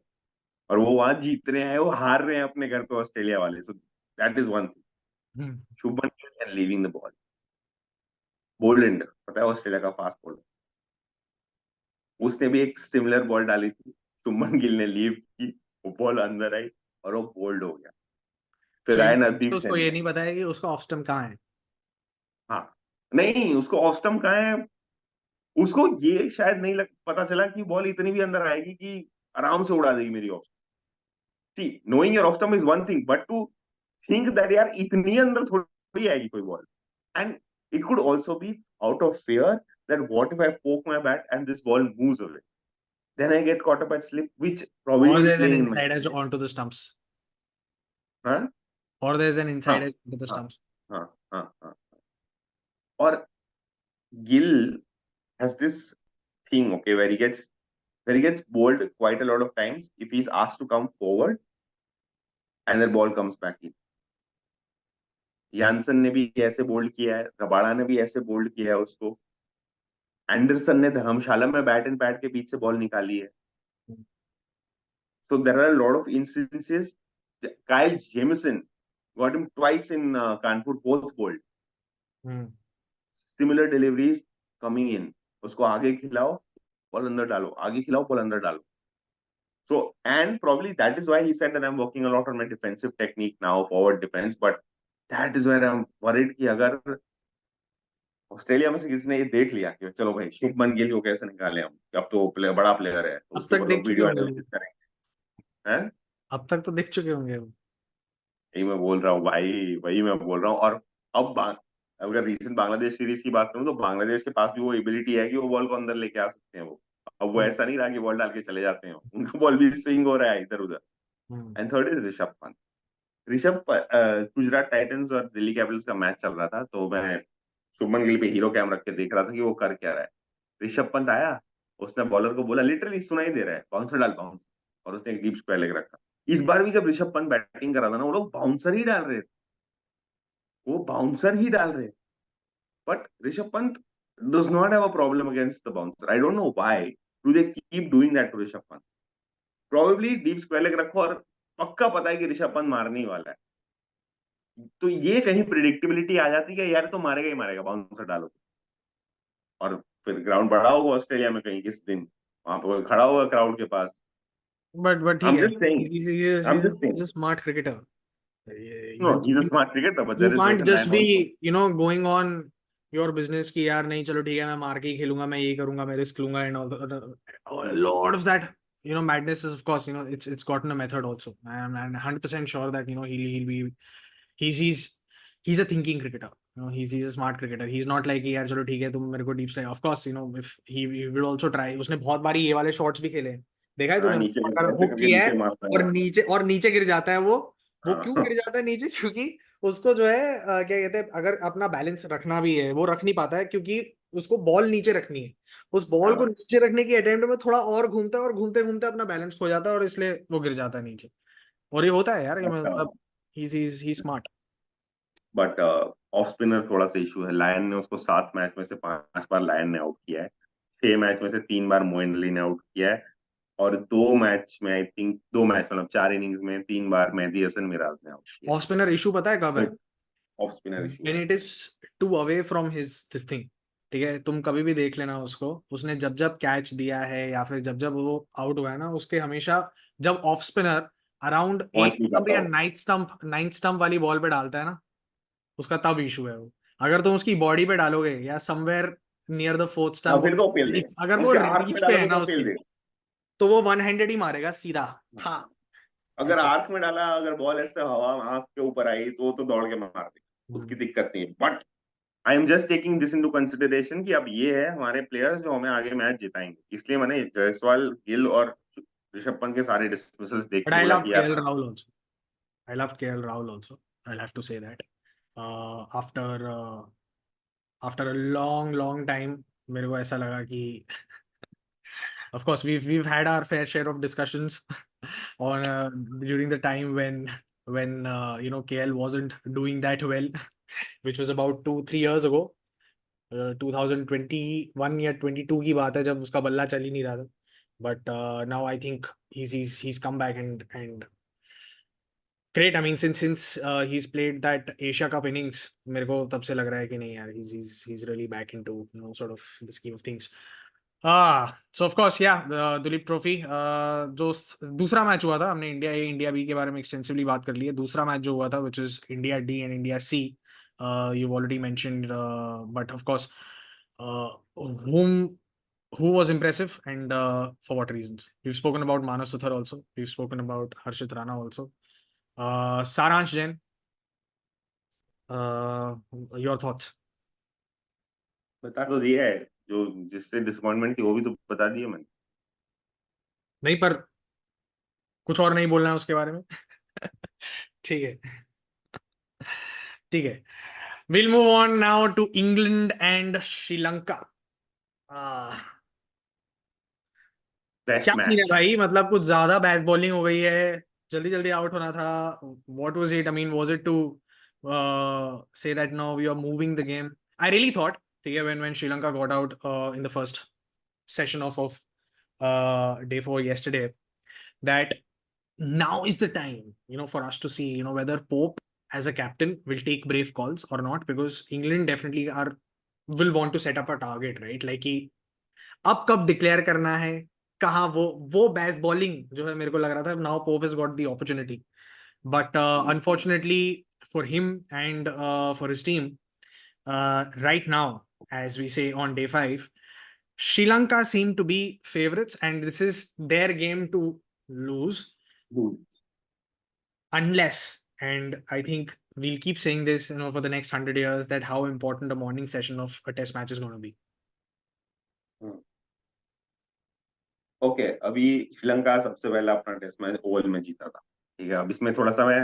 और वो वहां जीत रहे हैं, वो हार रहे हैं अपने घर पे ऑस्ट्रेलिया वाले, so that is one thing. Hmm. Shubman Gill and leaving the ball, bowled ender पता है ऑस्ट्रेलिया का फास्ट बॉलर, उसने भी एक सिमिलर बॉल डाली थी, शुभमन गिल ने लीव की, वो बॉल अंदर आई और वो बोल्ड हो गया। फिर So आए तो नवदीप उसको सैनी। ये नहीं पता है कि उसका ऑफ स्टंप कहाँ है। हाँ, नहीं उसको ऑफ स्टंप कहाँ है, उसको ये शायद नहीं पता चला कि बॉल इतनी भी अंदर आएगी कि आराम से उड़ा देगी मेरी off. See knowing your off stump is one thing, but to think that यार इतनी अंदर थोड़ी आएगी कोई बॉल। And it could also be out of fear that what if I poke my bat and this ball moves away, then I get caught up at slip, which Or probably is there's an playing in my inside edge favor. onto the stumps. हाँ, Or there's an हाँ, inside edge onto the हाँ, stumps. हाँ, हाँ, हाँ। और Gill has this thing, okay, where he gets bowled quite a lot of times if he's asked to come forward and the ball comes back in. Janssen ने भी ऐसे bold किया है, रबाड़ा ने भी ऐसे बोल्ड किया है उसको, एंडरसन ने धर्मशाला में बैट एंड पैड के बीच से बॉल निकाली है। So there are a lot of instances. Kyle Jamieson got him twice in Kanpur, both bowled. Hmm. Similar deliveries coming in. उसको आगे खिलाओ बॉल अंदर डालो, आगे खिलाओ बॉल अंदर डालो। So, and probably that is why he said that I'm working a lot on my defensive technique now, forward defense. But that is where I'm worried कि अगर ऑस्ट्रेलिया में से किसी ने ये देख लिया कि चलो भाई शुभमन गिल को कैसे निकाले हम, अब तो बड़ा प्लेयर है, तो अब उसके तक ऊपर देख लोग चुके वीडियो होंगे वो। एनालिसिस करेंगे। हैं? अब तक तो देख चुके होंगे वो। यही मैं बोल रहा हूँ भाई, वही मैं बोल रहा हूँ। और अब अगर रिसेंट बांग्लादेश सीरीज की बात करूँ तो बांग्लादेश के पास भी वो एबिलिटी है कि वो बॉल को अंदर लेके आ सकते हैं वो। अब वो हम्म। ऐसा नहीं रहा कि बॉल डाल के चले जाते हैं, उनका बॉल भी स्विंग हो रहा है इधर उधर। Hmm. And third is Rishabh Pant. Gujarat Titans और दिल्ली कैपिटल्स का मैच चल रहा था, तो मैं शुभमन गिल पे हीरो कैम रख के देख रहा था कि वो कर क्या रहा है। ऋषभ पंत आया, उसने बॉलर को बोला, लिटरली सुनाई दे रहा है, बाउंसर डाल बाउंस, और उसने एक डीप स्क्वायर लेग रखा। इस बार भी जब ऋषभ पंत बैटिंग कर रहा था ना, वो लोग बाउंसर ही डाल रहे थे, वो बाउंसर ही डाल रहे थे। but Rishabh Pant does not have a problem against the bouncer. I don't know why do they keep doing that to Rishabh Pant. Probably deep square लेके रखो और पक्का पता है कि ऋषभ पंत मारने ही वाला है, तो ये कहीं प्रिडिक्टेबिलिटी आ जाती है यार, तो मारेगा ही मारेगा बाउंसर डालो, और फिर ग्राउंड बड़ा होगा ऑस्ट्रेलिया में कहीं किस दिन, वहां पर कोई खड़ा होगा क्राउड के पास. but ठीक I'm है, just saying. I'm just he's saying. a smart cricketer. No, You he's a smart cricketer, but you there is like can't a just line also. be going on your business कि यार नहीं चलो ठीक है मैं मार के ही खेलूंगा, मैं ये करूंगा, मैं रिस्क लूंगा and all a lot of that madness is, of course, it's gotten a method also. I'm 100% sure that he'll be he's a thinking cricketer. He's a smart cricketer. He's not like कि यार चलो ठीक है तुम मेरे को deep strike. Of course, if he will also try. उसने बहुत बारी ये वाले शॉट्स भी खेले हैं. देखा है हाँ, तूने, नीचे अगर ऐसे हुक करके किया नीचे है मारता और है. नीचे गिर जाता है वो क्यों हाँ, गिर जाता है नीचे? क्योंकि उसको जो है क्या कहते हैं, अगर अपना बैलेंस रखना भी है वो रख नहीं पाता है, क्योंकि उसको बॉल नीचे रखनी है. उस बॉल को हाँ, नीचे रखने की अटेम्प्ट में थोड़ा और घूमता है और घूमते घूमते अपना बैलेंस खो जाता है और इसलिए वो गिर जाता है नीचे. और ये होता है यार, ये मतलब ही स्मार्ट. बट ऑफ स्पिनर थोड़ा सा इशू है. लायन ने उसको 7 मैच में से 5 बार लायन ने आउट किया है, 6 मैच में से 3 बार मोइन अली ने आउट किया है, और 2 मैच में आई थिंक 2 मैच मतलब 4 इनिंग्स में 3 बार मेहदी हसन मिराज ने आउट किया ऑफ स्पिनर इशू पता है कब है. है? तो ऑफ स्पिनर इशू when है. it is too away from his this thing. ठीक है, तुम कभी भी देख लेना उसको, उसने जब जब कैच दिया है या फिर जब जब वो आउट हुआ है ना, उसके हमेशा जब ऑफ स्पिनर अराउंड पहुंच एट नहीं स्टंप पाता या हो. नाइन्थ स्टंप वाली बॉल पे डालता है ना, उसका तब इशू है वो. अगर तुम उसकी बॉडी पे डालोगे या समवेयर नियर द फोर्थ हाँ, स्टंप, फिर तो अपील दे. अगर वो उसके आर्क में रीच पे है डालोगे ना तो अपील उसके, दे. तो वो वन हैंडेड ही मारेगा सीधा. हाँ, अगर ऐसे. आर्क में डाला, अगर बॉल ऐसे हवा आंख के ऊपर आई तो वो तो दौड़ के मार दे, उसकी दिक्कत नहीं है. But I am just taking this into consideration कि अब ये है हमारे प्लेयर्स जो हमें आगे मैच जिताएंगे, इसलिए मैंने जायसवाल, गिल और ऋषभ पंत के सारे डिसमिसल्स देख बट के आई बोला लव कि के यार एल हाँ. Rahul also. I loved KL Rahul also. I'll have to say that. After after a long time, मेरे को ऐसा लगा कि of course we've had our fair share of discussions on during the time when KL wasn't doing that well, which was about 2-3 years ago. 2021 या 22 की बात है जब उसका बल्ला चल ही नहीं रहा था. But now I think he's come back and great. I mean, since he's played that Asia Cup innings, मेरे को तब से लग रहा है कि नहीं यार, he's really back into sort of the scheme of things. So of course, yeah, the Duleep Trophy. जो दूसरा मैच हुआ था, हमने इंडिया बी के बारे में एक्सटेंसिवली बात कर ली है. दूसरा मैच जो हुआ था, which is India D and India C, you've already mentioned, but of course, who was impressive and for what reasons? We've spoken about Manav Suthar also. We've spoken about Harshit Rana also. Saransh Jain, your thoughts? बता तो दिया है, जो जिससे disappointment थी वो भी तो बता दिया मैंने. नहीं, पर कुछ और नहीं बोलना है उसके बारे में. ठीक है, ठीक है. We'll move on now to England and Sri Lanka. uh, क्या टेस्ट सीन है मैच. भाई? मतलब कुछ ज्यादा बैस बॉलिंग हो गई है, जल्दी जल्दी आउट होना था. What was it? I mean, was it to say that no, we are moving the game? I really thought, ठीक है, when Sri Lanka got out in the first session of day 4 yesterday, that now is the time, for us to see, whether Pope as a captain will take brave calls or not, because England definitely will want to set up a target, right? Like कि अब कब declare करना है, कहाँ वो बैस bowling जो है, मेरे को लग रहा था now pope has got the opportunity. But unfortunately for him and for his team, right now, as we say on day 5, Sri Lanka seem to be favorites, and this is their game to lose, unless, and I think we'll keep saying this, for the next 100 years, that how important a morning session of a test match is going to be. Okay, अभी श्रीलंका सबसे पहला अपना test match Oval में जीता था. ठीक है, अब इसमें थोड़ा सा मैं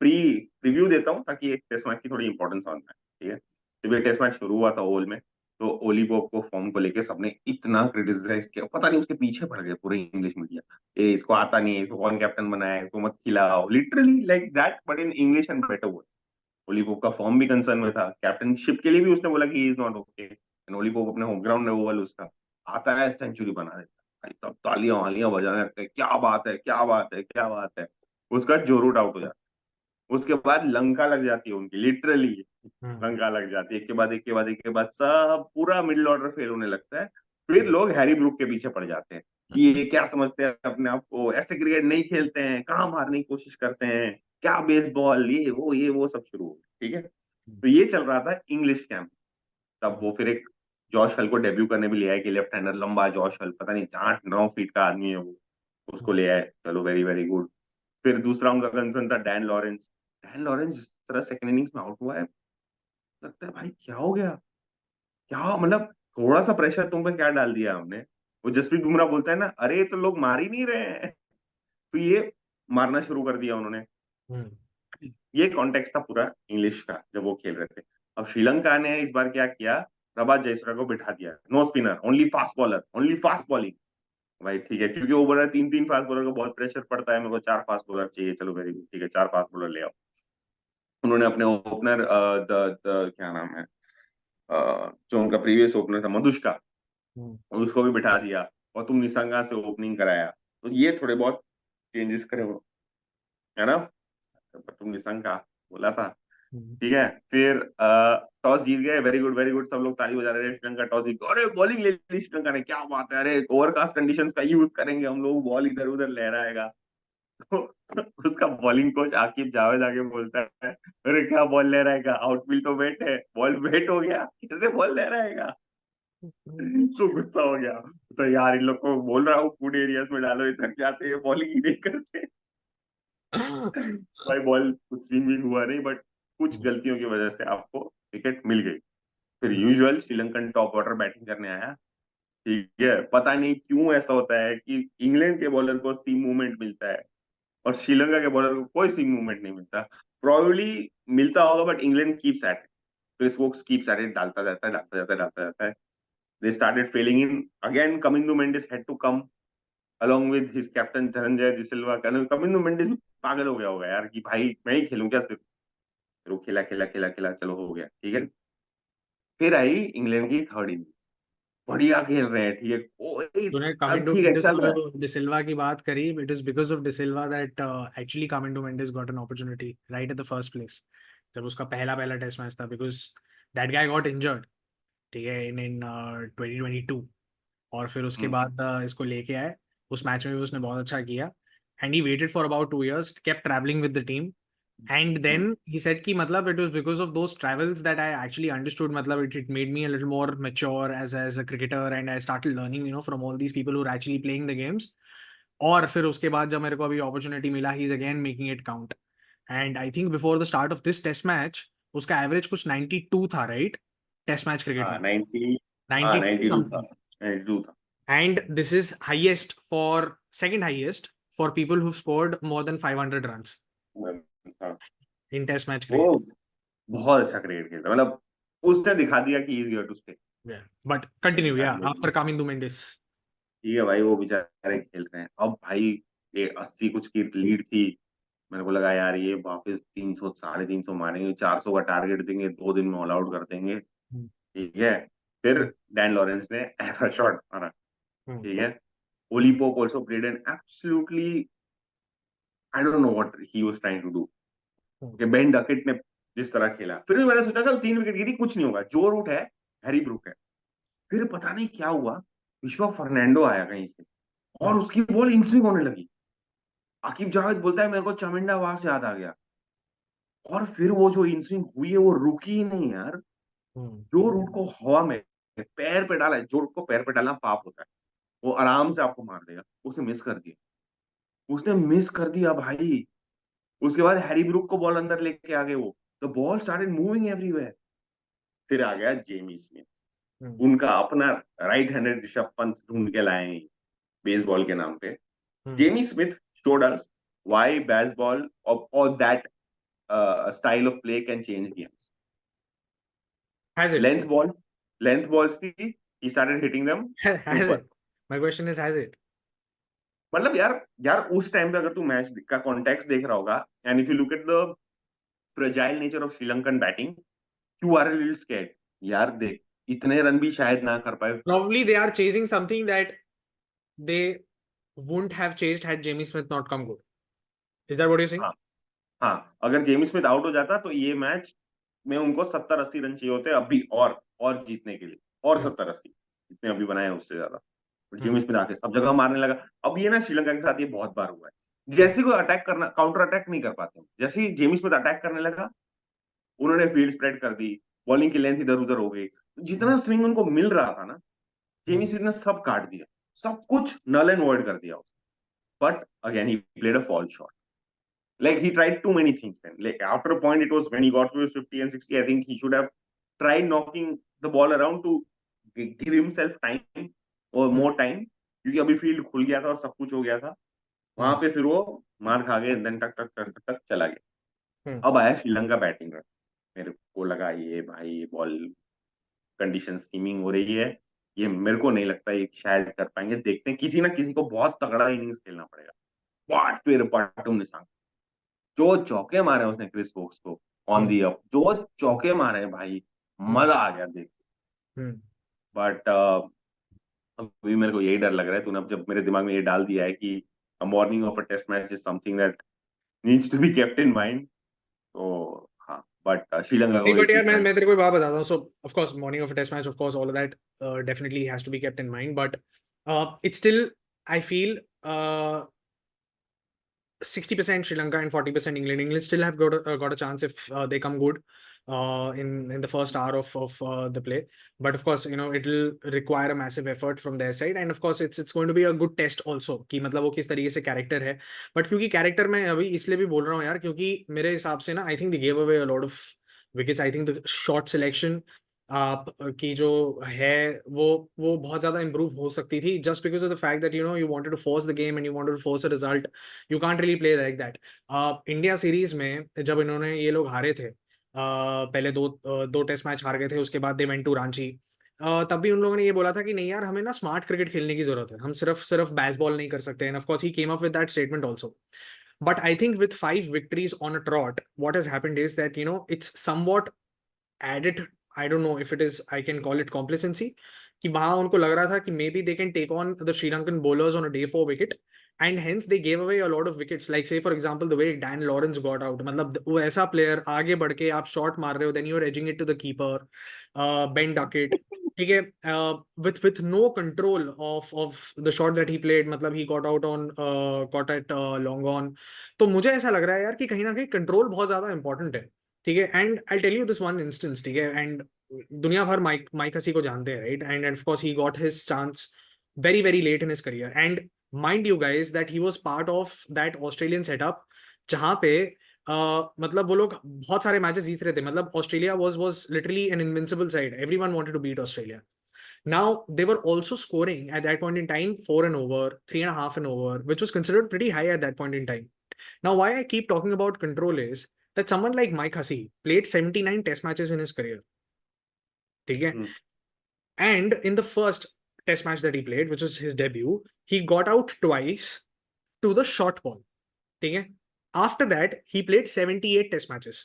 प्रीव्यू देता हूँ ताकि एक टेस्ट मैच की थोड़ी इंपॉर्टेंस समझ में आए. ठीक है, जब ये टेस्ट मैच शुरू हुआ था ओवल में, तो ओली पोप को फॉर्म को लेके सबने इतना क्रिटिसाइज किया, पता नहीं उसके पीछे पड़ गए पूरे इंग्लिश मीडिया. ए इसको आता नहीं है, इसको कौन कैप्टन बनाया है, इसको मत खिलाओ, literally like that, but in English and better word. Ollie Pope का फॉर्म भी कंसर्न में था, कैप्टनशिप के लिए भी उसने बोला कि he is not okay, and Ollie Pope अपने होम ग्राउंड है ओवल उसका, आता है सेंचुरी बना देता है, भाई सब तालियां वालियां बजाने लगते हैं, क्या बात है क्या बात है क्या बात है। उसका जो रूट आउट हो जाता है, उसके बाद लंका लग जाती है उनकी, लिटरली हम्म, लंका लग जाती है, एक के बाद एक के बाद एक के बाद सब पूरा मिडिल ऑर्डर फेल होने लगता है। फिर लोग हैरी ब्रूक के पीछे पड़ जाते हैं कि ये क्या समझते हैं अपने आप को, ऐसे क्रिकेट नहीं खेलते हैं, कहाँ मारने की कोशिश करते हैं, क्या बेसबॉल, ये वो सब शुरू हो गया, ठीक है। तो ये चल रहा था इंग्लिश कैंप। तब वो फिर एक जॉश हल को डेब्यू करने भी ले आए कि लेफ्ट हैंडर लंबा जॉश हल, पता नहीं 8-9 फीट का आदमी है वो, उसको ले आए, चलो वेरी वेरी गुड। फिर दूसरा उनका कंसर्न था डैन लॉरेंस। डैन लॉरेंस जिस तरह सेकंड इनिंग्स में आउट हुआ है, लगता है भाई क्या हो गया, क्या मतलब थोड़ा सा प्रेशर तुम पे क्या डाल दिया हमने। वो जसप्रीत बुमराह बोलता है ना, अरे ये तो लोग मार ही नहीं रहे हैं, तो ये मारना शुरू कर दिया उन्होंने। हम्म, ये कॉन्टेक्स्ट था पूरा इंग्लिश का जब वो खेल रहे थे। अब श्रीलंका ने इस बार क्या किया, रबात जयसूर्या को बिठा दिया, no spinner, only fast bowler, only fast bowling. भाई ठीक है, क्योंकि ओवर 3-3 फास्ट बॉलर को बहुत प्रेशर पड़ता है, मेरे को 4 फास्ट बॉलर चाहिए, चलो वेरी गुड, ठीक है 4 फास्ट बॉलर ले आओ। उन्होंने अपने ओपनर द क्या नाम है, जो उनका प्रीवियस ओपनर था मधुष्का, हम्म, उसको भी बिठा दिया, और तुम निसंगा से ओपनिंग कराया, तो ये थोड़े बहुत चेंजेस करे हो, है ना। पर तुम निसंगा बोला था, हम्म, ठीक है। फिर टॉस जीत गए, वेरी गुड वेरी गुड, सब लोग ताली बजा रहे हैं, श्रीलंका टॉस जीत गए, अरे बॉलिंग ले ली श्रीलंका ने, क्या बात है, अरे ओवरकास्ट कंडीशंस का यूज करेंगे हम लोग, बॉल इधर उधर लहराएगा। तो उसका बॉलिंग कोच आकिब जावेद आके बोलता है, अरे क्या बॉल लहराएगा, आउटफील्ड तो वेट है, बॉल वेट हो गया, कैसे बॉल लहराएगा। तो गुस्सा हो गया, तो यार इन लोग को बोल रहा हूँ फूड एरियाज में डालो, ये थक जाते हैं, बॉलिंग ही नहीं करते। भाई बॉल कुछ स्विंग भी हुआ नहीं, बट कुछ गलतियों की वजह से आपको विकेट मिल गई। फिर usual Sri Lankan top order batting करने आया, ठीक है। पता नहीं क्यों ऐसा होता है कि इंग्लैंड के बॉलर को सीम मूवमेंट मिलता है और श्रीलंका के बॉलर को कोई सीम मूवमेंट नहीं मिलता। प्रोबेबली मिलता होगा, but England keeps at it, Chris Woakes keeps at it, डालता जाता है डालता जाता है डालता जाता है। They started filling in again. Kamindu Mendes had to come along with his captain Dhananjay De Silva. Kamindu Mendes भी पागल हो गया होगा यार कि भाई मैं ही खेलूं क्या सिर्फ। फिर वो खिला खिला खिला खिला, चलो हो गया, ठीक है। फिर आई इंग्लैंड की थर्ड इनिंग, बढ़िया खेल रहे हैं, ठीक है, कोई तूने अब कामिंडो ठीक है मेंडिस चल को रहा है। जो डिसिल्वा की बात करी, it is because of de Silva that actually Kamindu Mendis got an opportunity right at the first place, जब उसका पहला पहला टेस्ट मैच था, because that guy got injured, ठीक है, इन 2022। और फिर उसके हम्म, बाद इसको लेके आए, उस मैच में भी उसने बहुत अच्छा किया, and he waited for about 2 years, kept traveling with the team, and then hmm, he said कि मतलब it was because of those travels that I actually understood, मतलब it made me a little more mature as a cricketer, and I started learning, from all these people who are actually playing the games. और फिर उसके बाद जब मेरे को अभी opportunity मिला, he is again making it count, and I think before the start of this test match उसका एवरेज कुछ 92 था, राइट, टेस्ट मैच क्रिकेट हाँ में, 90, हाँ 92 92 था, समथिंग, 92 था। and this is highest for second highest for people who've scored more than 500 runs हाँ, in test match cricket. वो बहुत अच्छा क्रिकेट खेलता, मतलब उसने दिखा दिया कि is here to stay. Yeah, but continue, yeah, after Kamindu Mendes. ठीक है भाई, वो बेचारे खेल रहे हैं अब भाई, ये 80 कुछ की लीड थी, मेरे को लगा यार ये वापस 300 350 मारेंगे, 400 का टारगेट देंगे, 2 दिन में ऑल आउट कर देंगे, Hmm, ठीक है। फिर hmm, डैन लॉरेंस ने ऐसा शॉट मारा, hmm, ठीक है। Ollie Pope also played an absolutely, I don't know what he was trying to do, hmm, कि बेन डकेट ने जिस तरह खेला, फिर भी मैंने सोचा चल 3 विकेट गिरी कुछ नहीं होगा, जो रूट है हैरी ब्रूक है। फिर पता नहीं क्या हुआ, विश्वा फर्नांडो आया कहीं से, hmm, और उसकी बॉल इन स्विंग होने लगी। आकिब जावेद बोलता है मेरे को चामिंडा वहां से याद आ गया, और फिर वो जो इन स्विंग हुई है वो रुकी ही नहीं यार। hmm, जो रूट को हवा में पैर पे डाला है, जो रूट को पैर पे डालना पाप होता है, वो आराम से आपको मार देगा, उसने मिस कर दिया, उसने मिस कर दिया भाई। उसके बाद हैरी ब्रूक को बॉल अंदर लेके आ गए वो, the ball started moving everywhere. फिर आ गया जेमी स्मिथ, hmm, उनका अपना राइट हैंडेड ऋषभ पंत ढूंढ के लाए हैं बेसबॉल के नाम पे। hmm. Jamie Smith showed us why baseball or that style of play can change games. Has it? Length ball, length balls थी, he started hitting them Has ऊपर। it? My question is, has it? मतलब यार यार उस time पे अगर तू match का कॉन्टेक्स्ट देख रहा होगा, and if you look at the fragile nature of Sri Lankan batting, you are a little scared. यार देख, इतने रन भी शायद ना कर पाए. Probably they are chasing something that they wouldn't have chased had Jamie Smith not come good. Is that what you're saying? हाँ, हाँ, अगर जेमी स्मिथ आउट हो जाता तो ये मैच में उनको 70-80 रन चाहिए होते अभी, और जीतने के लिए, और 70-80 जितने अभी बनाए हैं उससे ज्यादा. जेमी स्मिथ आके सब जगह मारने लगा. अब ये ना श्रीलंका के साथ ये बहुत बार हुआ है. जैसे कोई अटैक करना, काउंटर अटैक नहीं कर पाते. जैसे ही जेमी स्मिथ अटैक करने लगा, उन्होंने फील्ड स्प्रेड कर दी, बॉलिंग की लेंथ इधर उधर हो गई. जितना स्विंग उनको मिल रहा था ना, जेमी स्मिथ ने सब काट दिया, सब कुछ नल एंड वॉइड कर दिया उसने. But again he played a fall shot. Like he tried too many things then. Like after a point, it was when he got to his 50 and 60, I think he should have tried knocking the ball around to give himself time or more time. क्योंकि अभी field खुल गया था और सब कुछ हो गया था. वहां पे फिर वो मार खा गए, देन टक टक टक टक टक चला गया. अब आया श्रीलंका बैटिंग में. मेरे को लगा ये भाई बॉल कंडीशन स्कीमिंग हो रही है. ये मेरे को नहीं लगता ये शायद कर पाएंगे. देखते हैं, किसी ना किसी को बहुत तगड़ा इनिंग्स खेलना पड़ेगा. वाट फिर पाटुम निशांग, जो चौके मारे उसने क्रिस वोक्स को ऑन दी अप, जो चौके मारे भाई, मजा आ गया देख. बट अभी मेरे को यही डर लग रहा है. तूने अब जब मेरे दिमाग में ये डाल दिया है कि morning of a test match is something that needs to be kept in mind, तो हाँ. बट श्रीलंका को बट यार मैं तेरे को एक बात बताता हूँ. So of course morning of a test match, of course all of that definitely has to be kept in mind, but it's still I feel 60% Sri Lanka and 40% England. England still have got a chance if they come good in the first hour of the play. But of course, you know, it'll require a massive effort from their side, and of course, it's going to be a good test also कि मतलब वो किस तरीके से character है. But क्योंकि character मैं अभी इसलिए भी बोल रहा हूँ यार, क्योंकि मेरे हिसाब से ना I think they gave away a lot of wickets. I think the shot selection आप की जो है वो बहुत ज्यादा इंप्रूव हो सकती थी, just because of the fact that you know you wanted to force the game and you wanted to force a result. You can't really play like that. India series में जब इन्होंने ये लोग हारे थे, पहले दो टेस्ट मैच हार गए थे, उसके बाद दे वेंट टू रांची. तब भी उन लोगों ने ये बोला था कि नहीं यार, हमें ना स्मार्ट क्रिकेट खेलने की जरूरत है, हम सिर्फ बेसबॉल नहीं कर सकते. And of course he came up with that statement also. But I think with 5 victories on a trot, what has happened is that, you know, it's somewhat added. I don't know if it is, I can call it complacency, कि वहां उनको लग रहा था कि maybe they can take on the Sri Lankan bowlers on a day 4 wicket, and hence they gave away a lot of wickets. Like say for example the way Dan Lawrence got out, मतलब वो ऐसा player आगे बढ़ के आप shot मार रहे हो, then you're edging it to the keeper, Ben Duckett, ठीक है, with no control of the shot that he played, मतलब he got out on caught at long on. तो मुझे ऐसा लग रहा है यार कि कहीं ना कहीं कंट्रोल बहुत ज्यादा इंपॉर्टेंट है, ठीक है. And I tell you this one instance, ठीक है, एंड दुनिया भर माइक हसी को जानते हैं, right, and of course he got his chance very very late in his career. And mind you guys that he was part of that Australian setup जहां पे मतलब वो लोग बहुत सारे मैचेस जीत रहे थे. मतलब Australia was literally an invincible side, everyone wanted to beat Australia. Now they were also scoring at that point in time 4 and over, 3.5 and over, which was considered pretty high at that point in time. Now, why I keep talking about control is that someone like Mike Hussey played 79 test matches in his career. Okay? And in the first test match that he played, which was his debut, he got out twice to the short ball. Okay? After that, he played 78 test matches.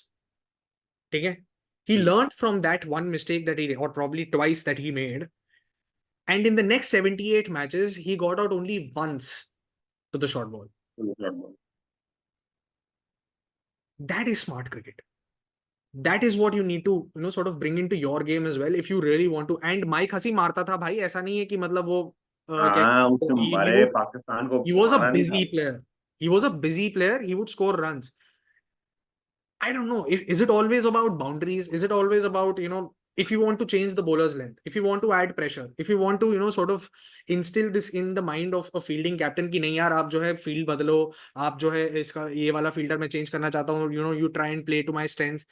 Okay? He learned from that one mistake that he, or probably twice that he made. And in the next 78 matches, he got out only once to the short ball. That is smart cricket. That is what you need to, you know, sort of bring into your game as well if you really want to. And Mike Hussey मारता था भाई, ऐसा नहीं है कि मतलब वो पाकिस्तान को he was a busy player. He was a busy player. He would score runs. I don't know. Is it always about boundaries? Is it always about, you know, if you want to change the bowler's length, if you want to add pressure, if you want to, you know, sort of instill this in the mind of a fielding captain कि नहीं यार आप जो है field बदलो, आप जो है इसका ये वाला फील्डर मैं चेंज करना चाहता हूँ, you know, you try and play to my strengths.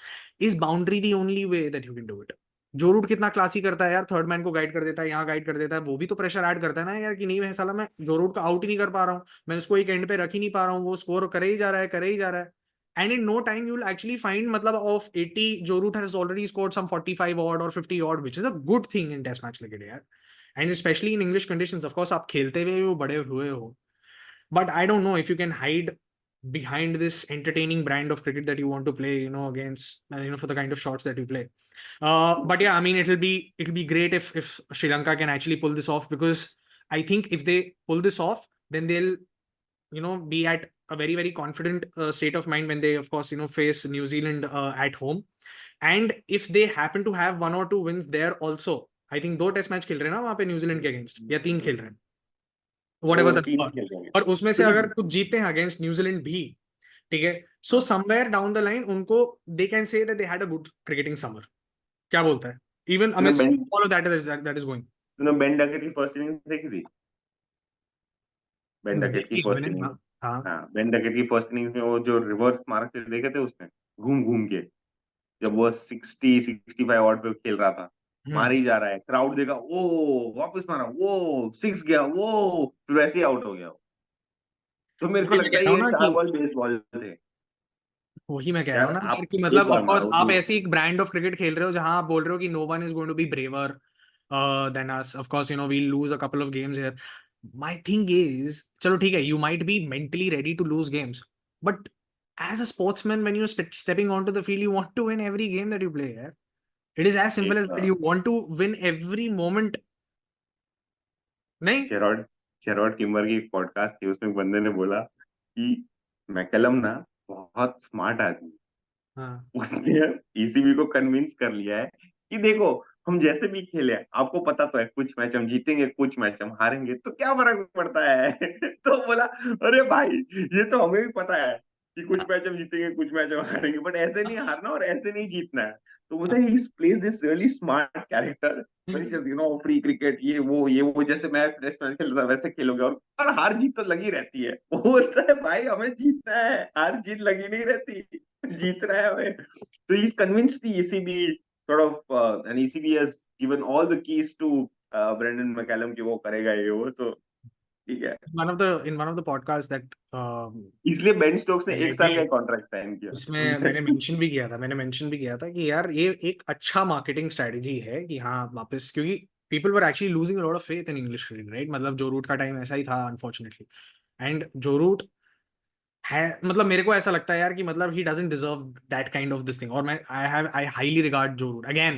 Is boundary the only way that you can do it? जो रूट कितना क्लासी करता है यार, थर्ड मैन को गाइड कर देता है, यहाँ गाइड कर देता है, वो भी तो प्रेशर ऐड करता है ना यार कि नहीं मैं साला मैं जो रूट का आउट ही नहीं कर पा रहा हूँ, मैं उसको एक एंड पे रख ही नहीं पा रहा हूँ, वो स्कोर करे ही जा रहा है, करे ही जा रहा है. And in no time you'll actually find matlab of 80, Joe Root has already scored some 45 odd or 50 odd, which is a good thing in test match cricket yaar. And especially in English conditions, of course aap khelte hue ho, bade hue ho, but I don't know if you can hide behind this entertaining brand of cricket that you want to play, against, for the kind of shots that you play. But yeah, I mean, it'll be great if Sri Lanka can actually pull this off, because I think if they pull this off, then they'll be at a very, very confident state of mind when they, of course, face New Zealand at home. And if they happen to have 1 or 2 wins there also, I think 2 test match खेल रहे हैं ना वहां पे New Zealand के against, या 3 खेल रहे हैं, whatever वो the 3 number. खेल जाएंगे और उसमें से अगर क्योंकि कुछ जीते हैं अगेंस्ट न्यूजीलैंड भी, ठीक है, so somewhere down the line उनको they can say that they had a good cricketing summer. क्या बोलता है? इवन तूने अमित Ben all of that is going. तूने बेन डकेट की फर्स्ट इनिंग देखी थी? बेन डकेट की देखी है फर्स्ट मैंने, इनिंग, हाँ हाँ. हाँ बेन डकेट की फर्स्ट इनिंग में वो जो रिवर्स मारा थे देखे थे उसने, घूम घूम के, जब वो 60-65 ऑट पे खेल रहा था, मार हम्म. ही जा रहा है, क्राउड देखा, वो वापस मारा, वो सिक्स गया, वो फिर वैसे ही आउट हो गया. तो मेरे को वही मैं लगता कह है रहा हूँ ये ना 4 बॉल बेस बॉल थे. वही मैं कह रहा यार हूँ ना यार, आप कि एक मतलब ऑफ बार कोर्स मारो आप तो ऐसी एक ब्रांड ऑफ क्रिकेट खेल रहे हो जहां आप बोल रहे हो कि no one is going to be braver than us. Of course we lose a couple of games here. My thing is, चलो ठीक है, you might be mentally ready to lose games, but as a sportsman, when you're stepping onto the field, you want to win every game that you play. Yeah? It is as simple एक as that. You want to win every moment. नहीं. शेरॉड शेरॉड Kimber की एक podcast थी, उसमें एक बंदे ने बोला कि मैकलम ना बहुत स्मार्ट आदमी, हाँ. उसने ईसीबी को कन्विंस कर लिया है कि देखो हम जैसे भी खेले, आपको पता तो है कुछ मैच हम जीतेंगे, कुछ मैच हम हारेंगे, तो क्या फर्क पड़ता है. तो बोला, अरे भाई ये तो हमें भी पता है कि कुछ मैच हम जीतेंगे, कुछ मैच हम हारेंगे, बट ऐसे नहीं हारना और ऐसे नहीं जीतना है. तो बोलता है he plays this really smart character, free cricket, ये वो जैसे मैं टेस्ट मैच खेलता था वैसे खेलोगे, और हार जीत तो लगी रहती है. वो बोलता है भाई हमें जीतना है, हार जीत लगी नहीं रहती, जीतना है हमें. So he's convinced the ECB sort of, and ECB has given all the keys to Brendan McCallum कि वो करेगा ये वो, तो ठीक है. In one of the podcasts that इसलिए बेन स्टोक्स ने मैंने 1 साल का भी कॉन्ट्रैक्ट साइन किया. इसमें मैंने मेंशन भी किया था कि यार ये एक अच्छा मार्केटिंग स्ट्रेटजी है कि हाँ वापस, क्योंकि people were actually losing a lot of faith in English cricket, right? मतलब जो रूट का टाइम ऐसा ही था अनफॉर्चुनेटली. एंड जो रूट है, मतलब मेरे को ऐसा लगता है यार कि मतलब he doesn't deserve that kind of this thing. और I highly regard Joe Root again.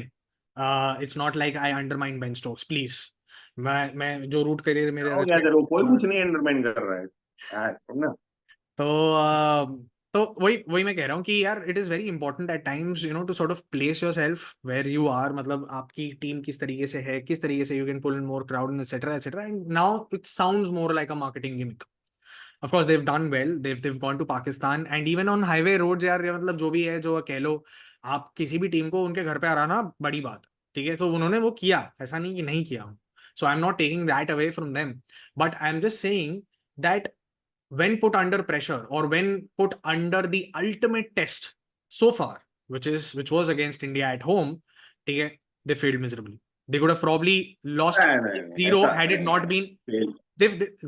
It's not like I undermine Ben Stokes, please. मैं जो रूट करियर मेरे हो गया तेरे को, कोई कुछ नहीं अंडरमाइन कर रहा है यार, ना. तो तो वही मैं कह रहा हूँ कि यार it is very important at times to sort of place yourself where you are. मतलब आपकी टीम किस तरीके से है, किस तरीके से you can pull in more crowd etcetera etcetera. And now it sounds more like a marketing gimmick. Of course they've done well, they've gone to Pakistan and even on highway roads यार, ये मतलब जो भी है, जो कह लो आप किसी भी टीम को उनके घर पे आना बड़ी बात, ठीक है, तो उन्होंने वो किया, ऐसा नहीं कि नहीं किया. So I'm not taking that away from them, but I'm just saying that when put under pressure or when put under the ultimate test so far, which was against India at home, ठीक है, they failed miserably. They could have probably lost नहीं, 0 ऐसा had it नहीं not है. been. Fail.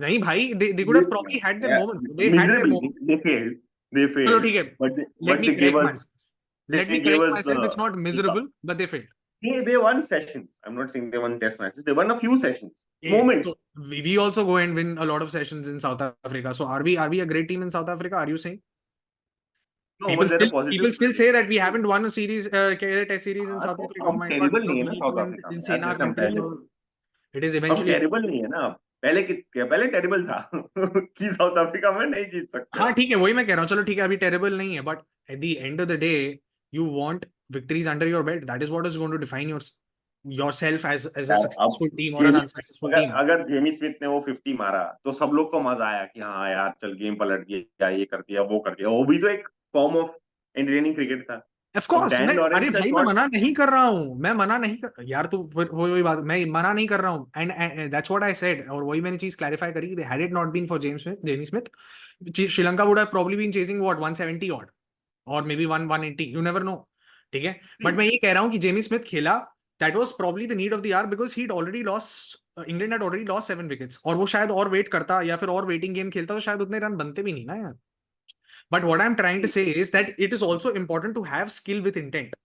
नहीं भाई, they could have probably had their moments. They had their Miserably, moments. they failed. They चलो failed. ठीक है. But Let me they gave correct us, myself. Let they me gave correct us myself. It's not miserable, but they failed. they won sessions. I'm not saying they won test matches. They won a few sessions. Yeah. Moments. So we also go and win a lot of sessions in South Africa. So are we a great team in South Africa? Are you saying? No, People but there are still positives. people still say that we haven't won a series, test series in हाँ, South तो Africa. Oh अब my God, terrible नहीं है we ना need to south win Africa in में यार, Sena जैसे हम country. पहले. So it is अब eventually. टेरिबल नहीं है ना. पहले टेरिबल था कि साउथ अफ्रीका में नहीं जीत सकते हाँ हो. ठीक है, वही मैं कह रहा हूँ. चलो ठीक है, अभी टेरेबल नहीं है, but at the end of the day you want victories under your belt. That is what is going to define yourself as a यार अब successful team or an Jamie unsuccessful अगर team. अगर Jamie Smith ने वो 50 मारा तो सब लोग को मजा आया कि हाँ यार चल गेम पलट गया, ये कर दिया, वो कर दिया. वो भी तो एक फॉर्म ऑफ एंटरटेनिंग क्रिकेट था. Of अब course, मैं डैन अरे लॉरेंस हैज भाई मैं गॉट. मना नहीं कर रहा हूँ, मैं मना नहीं कर यार, तू वही बात, मैं मना नहीं कर रहा हूँ. And that's what I said, और वही मैंने चीज क्लैरिफाई करी. Had it not been for Jamie Smith, Sri Lanka would have probably been chasing what 170 odd or maybe 180, you never know. ठीक है, बट मैं ये कह रहा हूँ कि जेमी स्मिथ खेला, that was probably the need of the hour because he'd already lost, England had already lost 7 wickets, और वो शायद और वेट करता या फिर और वेटिंग गेम खेलता तो शायद उतने रन बनते भी नहीं ना यार. But what I am trying to say is that it is also important to have skill with intent.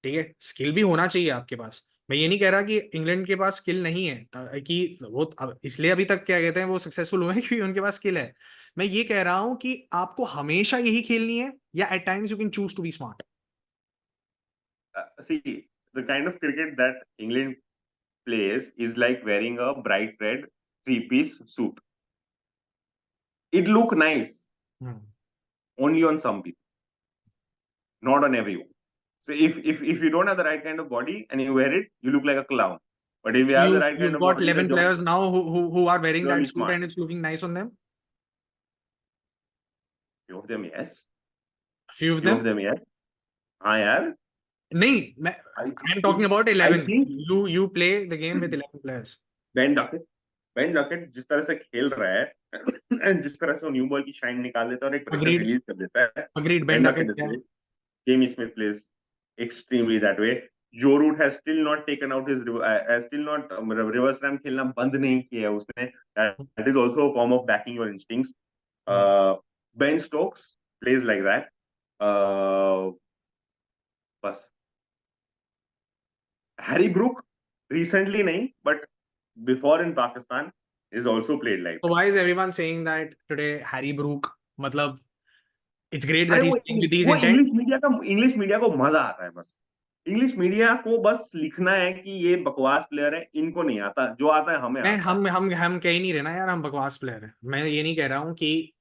ठीक है, स्किल भी होना चाहिए आपके पास. मैं ये नहीं कह रहा कि इंग्लैंड के पास स्किल नहीं है, कि वो इसलिए अभी तक क्या कहते हैं वो सक्सेसफुल हुए हैं क्योंकि उनके पास स्किल है. मैं ये कह रहा हूं कि आपको हमेशा यही खेलनी है या at times you can choose to be smart. See, the kind of cricket that England plays is like wearing a bright red three-piece suit. It look nice only on some people, not on everyone. So if you don't have the right kind of body and you wear it, you look like a clown. But if you So have the right kind you've of got body, 11 then players now who are wearing you're that really suit smart. and it's looking nice on them. Few of them, yes. Few of Few of them. them, yes. हाँ यार. नहीं, I'm talking about I 11. think You play the game with 11 players. Ben docket जिस तरह से खेल रहा है जिस तरह से वो न्यू बॉल की शाइन निकाल देता है और एक प्रेशर Agreed. रिलीज कर देता है. Agreed. Ben Ben Duckett Duckett. Is Yeah. Way. Jamie Smith plays extremely that way. Joe Root has still not taken out his has still not reverse ram खेलना बंद नहीं किया है उसने. That is also a form of backing your instincts. Ben Stokes plays like that. बस. Harry Brook recently नहीं, but before in Pakistan is also played like So that. why is everyone saying that today Harry Brook? मतलब it's great अरे that he's playing with these वो intent. English media को मजा आता है बस. English media को बस लिखना है कि ये बकवास प्लेयर है, इनको नहीं आता, जो आता है हमें मैं आता है. हम कह ही नहीं रहे ना यार, हम बकवास प्लेयर है. मैं ये नहीं कह रहा हूँ कि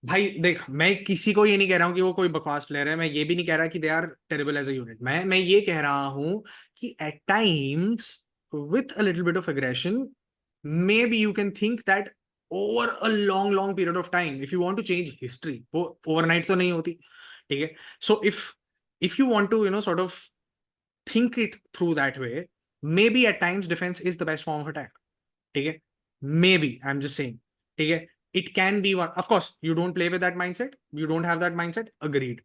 भाई देख, मैं किसी को ये नहीं कह रहा हूँ कि वो कोई बकवास प्लेयर है. मैं ये भी नहीं कह रहा कि they are terrible as a unit. मैं ये कह रहा हूँ कि at times with a little bit of aggression maybe you can think that over a long period of time, if you want to change history, वो overnight तो नहीं होती. ठीक है. So if you want to sort of think it through that way, maybe at times defense is the best form of attack. ठीक है. Maybe I'm just saying. ठीक है. It can be one. Of course, you don't play with that mindset. You don't have that mindset. Agreed.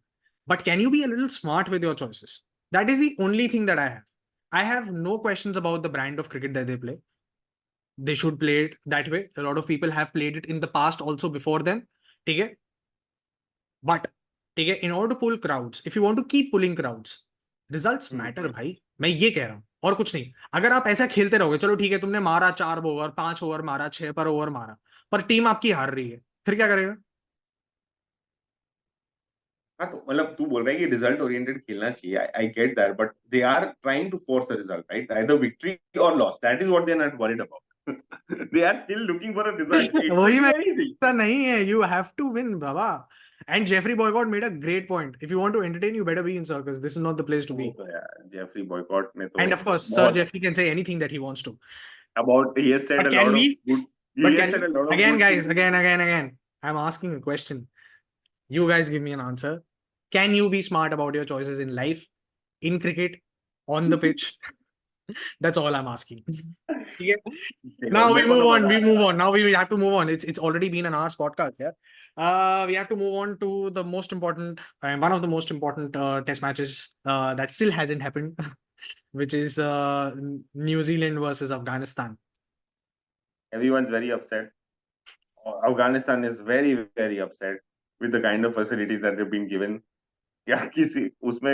But can you be a little smart with your choices? That is the only thing that I have. I have no questions about the brand of cricket that they play. They should play it that way. A lot of people have played it in the past also before them. ठीक है. But ठीक है, in order to pull crowds, if you want to keep pulling crowds, results matter भाई. मैं ये कह रहा हूँ और कुछ नहीं. अगर आप ऐसा खेलते रहोगे, चलो ठीक है, तुमने मारा 4 ओवर 5 ओवर मारा 6 पर ओवर मारा, पर टीम आपकी हार रही है, फिर क्या करेगा? हाँ तो मतलब तू बोल रहा है कि रिजल्ट ओरिएंटेड खेलना चाहिए. I get that, but they are trying to force a result, right? Either victory और loss, that is what they are not worried about. They are still looking for a result. It वही can मैं be anything. नहीं है. You have to win, Baba. And Jeffrey Boycott made a great point. If you want to entertain, you better be in circus. This is not the place to be. वो तो यार Jeffrey boycott ने तो And of course, Sir बहुत Jeffrey can say anything that he wants to. about he has said But a can lot of we? good he But has can said we? a lot of Again, good guys, things. again. I'm asking a question. You guys give me an answer. Can you be smart about your choices in life, in cricket, on the pitch? That's all I'm asking. Okay. देखो Now we मेरे को move तो on. मजा We uh move रहा on. Now we have to move on. It's already been an hour's podcast. Yeah. We have to move on to the most important and one of the most important test matches that still hasn't happened, which is New Zealand versus Afghanistan. है. Everyone's very upset. Afghanistan is very upset with the kind of facilities that they've been given. या किसी उसमें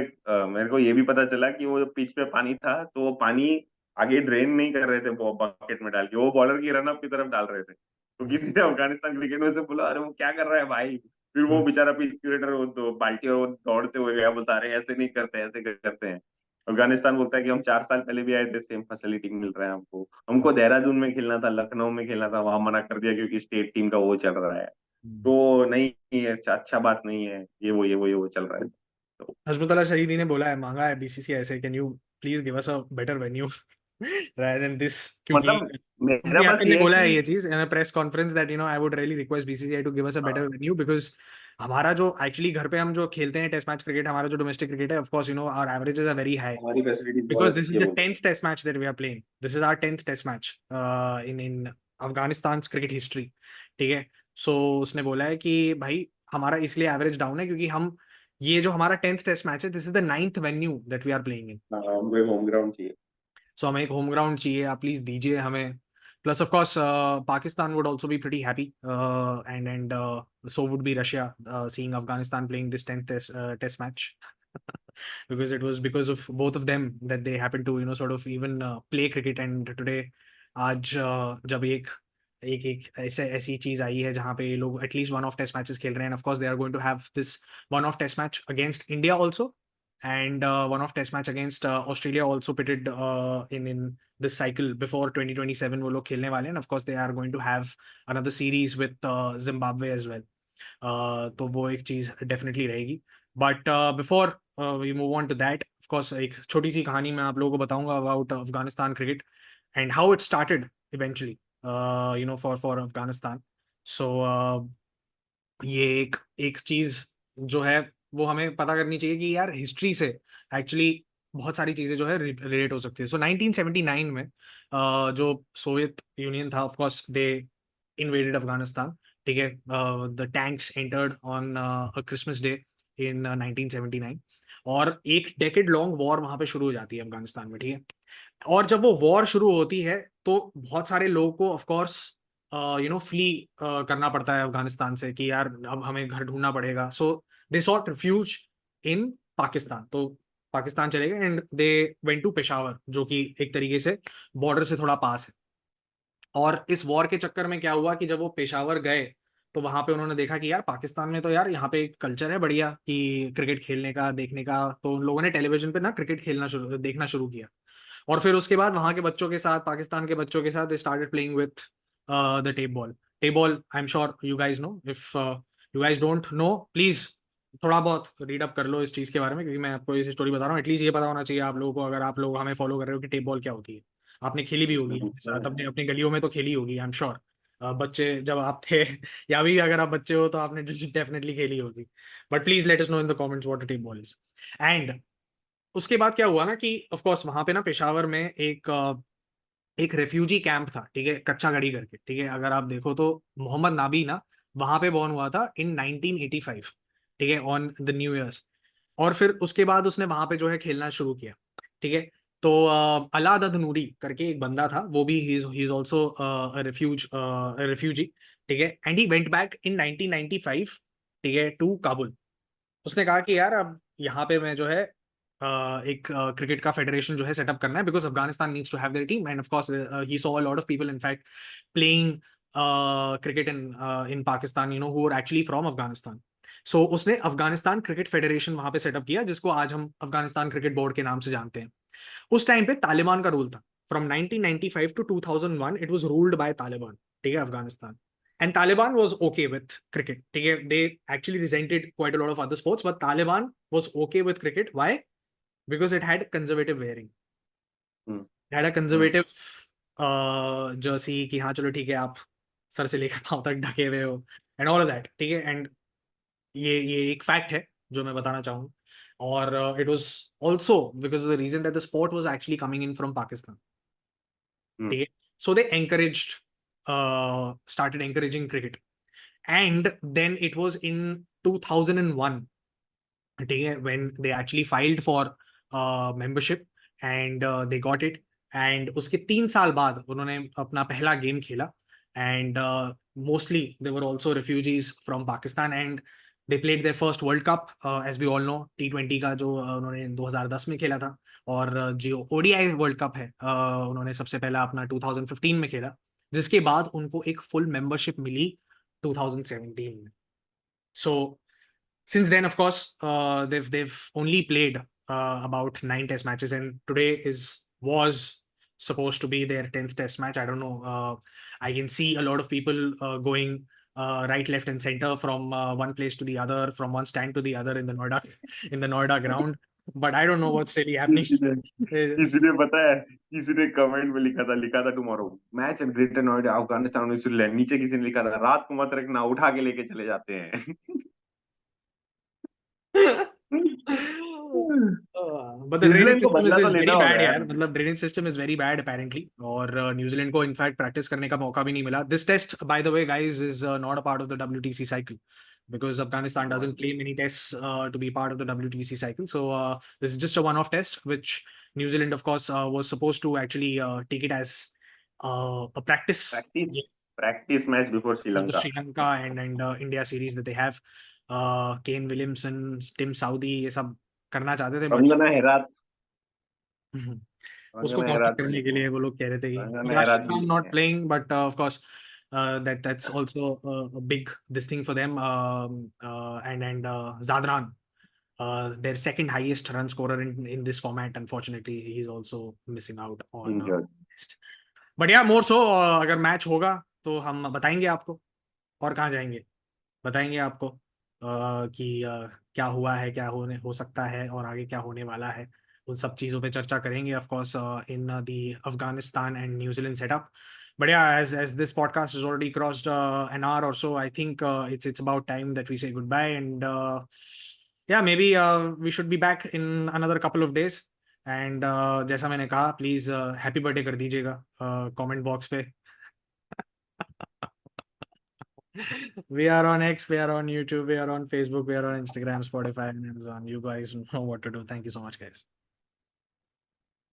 मेरे को ये भी पता चला कि वो पिच पे पानी था तो वो पानी आगे ड्रेन नहीं कर रहे थे बकेट में डाल के, वो बॉलर की रनअप की तरफ डाल रहे थे. तो किसी ने अफगानिस्तान क्रिकेट में से बोला अरे वो क्या कर रहा है भाई. फिर वो बेचारा पिच क्यूरेटर वो तो बाल्टी और वो दौड़ते हुए गया, बोलता अरे ऐसे नहीं करते, ऐसे करते हैं. अफगानिस्तान बोलता है कि हम 4 साल पहले भी आए थे, सेम फैसिलिटी मिल रहा है हमको. हमको देहरादून में खेलना था, लखनऊ में खेलना था, वहां मना कर दिया क्योंकि स्टेट टीम का वो चल रहा है. तो नहीं, ये अच्छा बात नहीं है, ये वो चल रहा है. तो हजमतुल्लाह शहीदी ने बोला है, मांगा है बीसीसीआई से, can you please give us a better venue rather than this, क्योंकि मतलब मेरा उनके बस यार ने ये है बोला है कि ये चीज in a press conference that I would really request BCCI to give us a better venue, because हमारा जो एक्चुअली घर पे हम जो खेलते हैं टेस्ट मैच क्रिकेट, हमारा जो डोमेस्टिक क्रिकेट है, of course our averages are very high, हमारी फैसिलिटीज because बहुत this अच्छी is है the बोलते 10th test match that we are playing. This is our 10th test match in Afghanistan's cricket history. ठीक है. So उसने बोला है कि भाई हमारा इसलिए एवरेज डाउन है क्योंकि हम ये जो हमारा 10th टेस्ट मैच है, this is the 9th venue that we are playing in. हैं. हाँ, हमको एक होम ग्राउंड चाहिए. सो हमें एक होम ग्राउंड चाहिए, आप प्लीज दीजिए हमें. Plus of course Pakistan would also be pretty happy and so would be Russia seeing Afghanistan playing this 10th test match. Because it was because of both of them that they happened to sort of even play cricket. And today आज जब एक एक एक ऐसी चीज आई है जहाँ पे ये लोग at least one of test matches खेल रहे हैं. Of course they are going to have this one of test match against India also, and one off test match against Australia also pitted in this cycle before 2027 वो लोग खेलने वाले हैं. Of course they are going to have another series with Zimbabwe as well. तो वो एक चीज definitely रहेगी. But before we move on to that, of course एक छोटी सी कहानी मैं आप लोगों को बताऊंगा about Afghanistan cricket and how it started eventually, for Afghanistan. So ये एक एक चीज जो है वो हमें पता करनी चाहिए कि यार हिस्ट्री से एक्चुअली बहुत सारी चीजें जो है रिलेट हो सकती है. सो 1979 में जो सोवियत यूनियन था, of course they invaded Afghanistan. ठीक है, the tanks entered on Christmas day in 1979, और एक डेकेड लॉन्ग वॉर वहां पे शुरू हो जाती है अफगानिस्तान में. ठीक है, और जब वो वॉर शुरू होती है तो बहुत सारे लोगों को ऑफ कोर्स फ्ली करना पड़ता है अफगानिस्तान से कि यार अब हमें घर ढूंढना पड़ेगा. So they sought refuge in Pakistan. तो पाकिस्तान चले गए and they went to Peshawar, जो कि एक तरीके से बॉर्डर से थोड़ा पास है. और इस वॉर के चक्कर में क्या हुआ कि जब वो पेशावर गए तो वहां पे उन्होंने देखा कि यार पाकिस्तान में तो यार यहाँ पे एक कल्चर है बढ़िया कि क्रिकेट खेलने का, देखने का. तो उन लोगों ने टेलीविजन पे ना क्रिकेट देखना शुरू किया. और फिर उसके बाद वहां के बच्चों के साथ, पाकिस्तान के बच्चों के साथ they started playing with the tape ball. Tape ball, I am sure you guys know. If you guys don't know, please थोड़ा बहुत रीड अप कर लो इस चीज के बारे में, क्योंकि मैं आपको इस स्टोरी बता रहा हूँ. एटलीस्ट ये पता होना चाहिए आप लोगों को, अगर आप लोग हमें फॉलो कर रहे हो, कि टेप बॉल क्या होती है. आपने खेली भी होगी हमारे साथ, अपने अपनी गलियों में तो खेली होगी, आई एम श्योर. बच्चे जब आप थे या अभी अगर आप बच्चे हो तो आपने डेफिनेटली खेली होगी. But please let us know in the comments what tape ball is. And उसके बाद क्या हुआ ना कि ऑफ कोर्स वहां पे ना पेशावर में एक रेफ्यूजी कैंप था. ठीक है, कच्चा गढ़ी करके. ठीक है, अगर आप देखो तो मोहम्मद नाबी ना वहां पे बॉर्न हुआ था इन 1985. ठीक है, ऑन द न्यू ईयर्स. और फिर उसके बाद उसने वहां पे जो है खेलना शुरू किया. ठीक है, तो अलादद नूरी करके एक बंदा था, वो भी ही इज आल्सो रिफ्यूजी. ठीक है, and he went back in 1995. ठीक है, टू काबुल. उसने कहा कि यार अब यहाँ पे मैं जो है एक क्रिकेट का फेडरेशन जो है सेटअप करना है, because Afghanistan needs to have their team. And of course he saw a lot of people in fact playing cricket in Pakistan, who are actually from Afghanistan. So उसने अफगानिस्तान क्रिकेट फेडरेशन वहां पे सेटअप किया, जिसको आज हम अफगानिस्तान क्रिकेट बोर्ड के नाम से जानते हैं. उस टाइम पे तालिबान का रूल था. From 1995 to 2001 it was ruled by Taliban. ठीक है, Afghanistan. And Taliban was okay with cricket. Okay, they actually resented quite a lot of other sports, but Taliban was okay with cricket. Why? Because it had conservative wearing. It had a conservative jersey कि हाँ चलो ठीक है, आप sir से लेकर पाँव तक ढके हुए हो and all of that. ठीक है, and ये एक फैक्ट है जो मैं बताना चाहूँ. और it was also because of the reason that the sport was actually coming in from Pakistan. ठीक है, so they encouraged, started encouraging cricket. And then it was in 2001, ठीक है, when they actually filed for membership and they got it. And उसके 3 साल बाद उन्होंने अपना पहला गेम खेला. And mostly they were also refugees from Pakistan, and they played their first World Cup, as we all know, T20 का जो उन्होंने 2010 में खेला था. और जो ODI वर्ल्ड कप है उन्होंने सबसे पहला अपना 2015 में खेला, जिसके बाद उनको एक फुल मेंबरशिप मिली 2017 में. So since then, of course, they've only played about 9 test matches, and today was supposed to be their 10th test match. I don't know. I can see a lot of people going right, left, and center from one place to the other, from one stand to the other in the Noida ground. But I don't know what's really happening. किसी ने पता है, किसी ने comment में लिखा था tomorrow match at greater Noida Afghanistan और न्यूजीलैंड. नीचे किसी ने लिखा था रात को मत रखना, उठा के लेके चले जाते हैं. But the drainage न्यूजीलैंड को system बदला तो is लेना very होगा bad यार. यार. मतलब drainage system is very bad apparently. और न्यूजीलैंड को इनफैक्ट प्रैक्टिस करने का मौका भी नहीं मिला. This test, by the way, guys, is not a part of the WTC cycle, because Afghanistan doesn't play many tests to be part of the WTC cycle. So this is just a one-off test, which New Zealand, of course, was supposed to actually take it as a practice practice game practice match before for the Sri Lanka. Sri Lanka and India series that they have. Kane Williamson, Tim Saudi, ये सब करना चाहते थे, but Kangana Herat. उसको Kangana counter Herat करने के लिए वो लोग कह रहे थे कि कंगना हेरात रशीद भी खान नहीं नॉट है. Playing, but of course That's also a big this thing for them. And Zadran, their second highest run scorer in this format. Unfortunately, he's also missing out on Injured. list. But yeah, more so अगर match होगा तो हम बताएंगे आपको, और कहाँ जाएंगे, बताएंगे आपको कि क्या हुआ है, क्या हो सकता है, और आगे क्या होने वाला है। उन सब चीज़ों पे चर्चा करेंगे of course in the Afghanistan and New Zealand setup. But yeah, as this podcast has already crossed an hour or so, I think it's about time that we say goodbye. And yeah, maybe we should be back in another couple of days. And जैसा मैंने कहा, please happy birthday कर दीजिएगा comment box पे। We are on X, we are on YouTube, we are on Facebook, we are on Instagram, Spotify, and Amazon. You guys know what to do. Thank you so much, guys.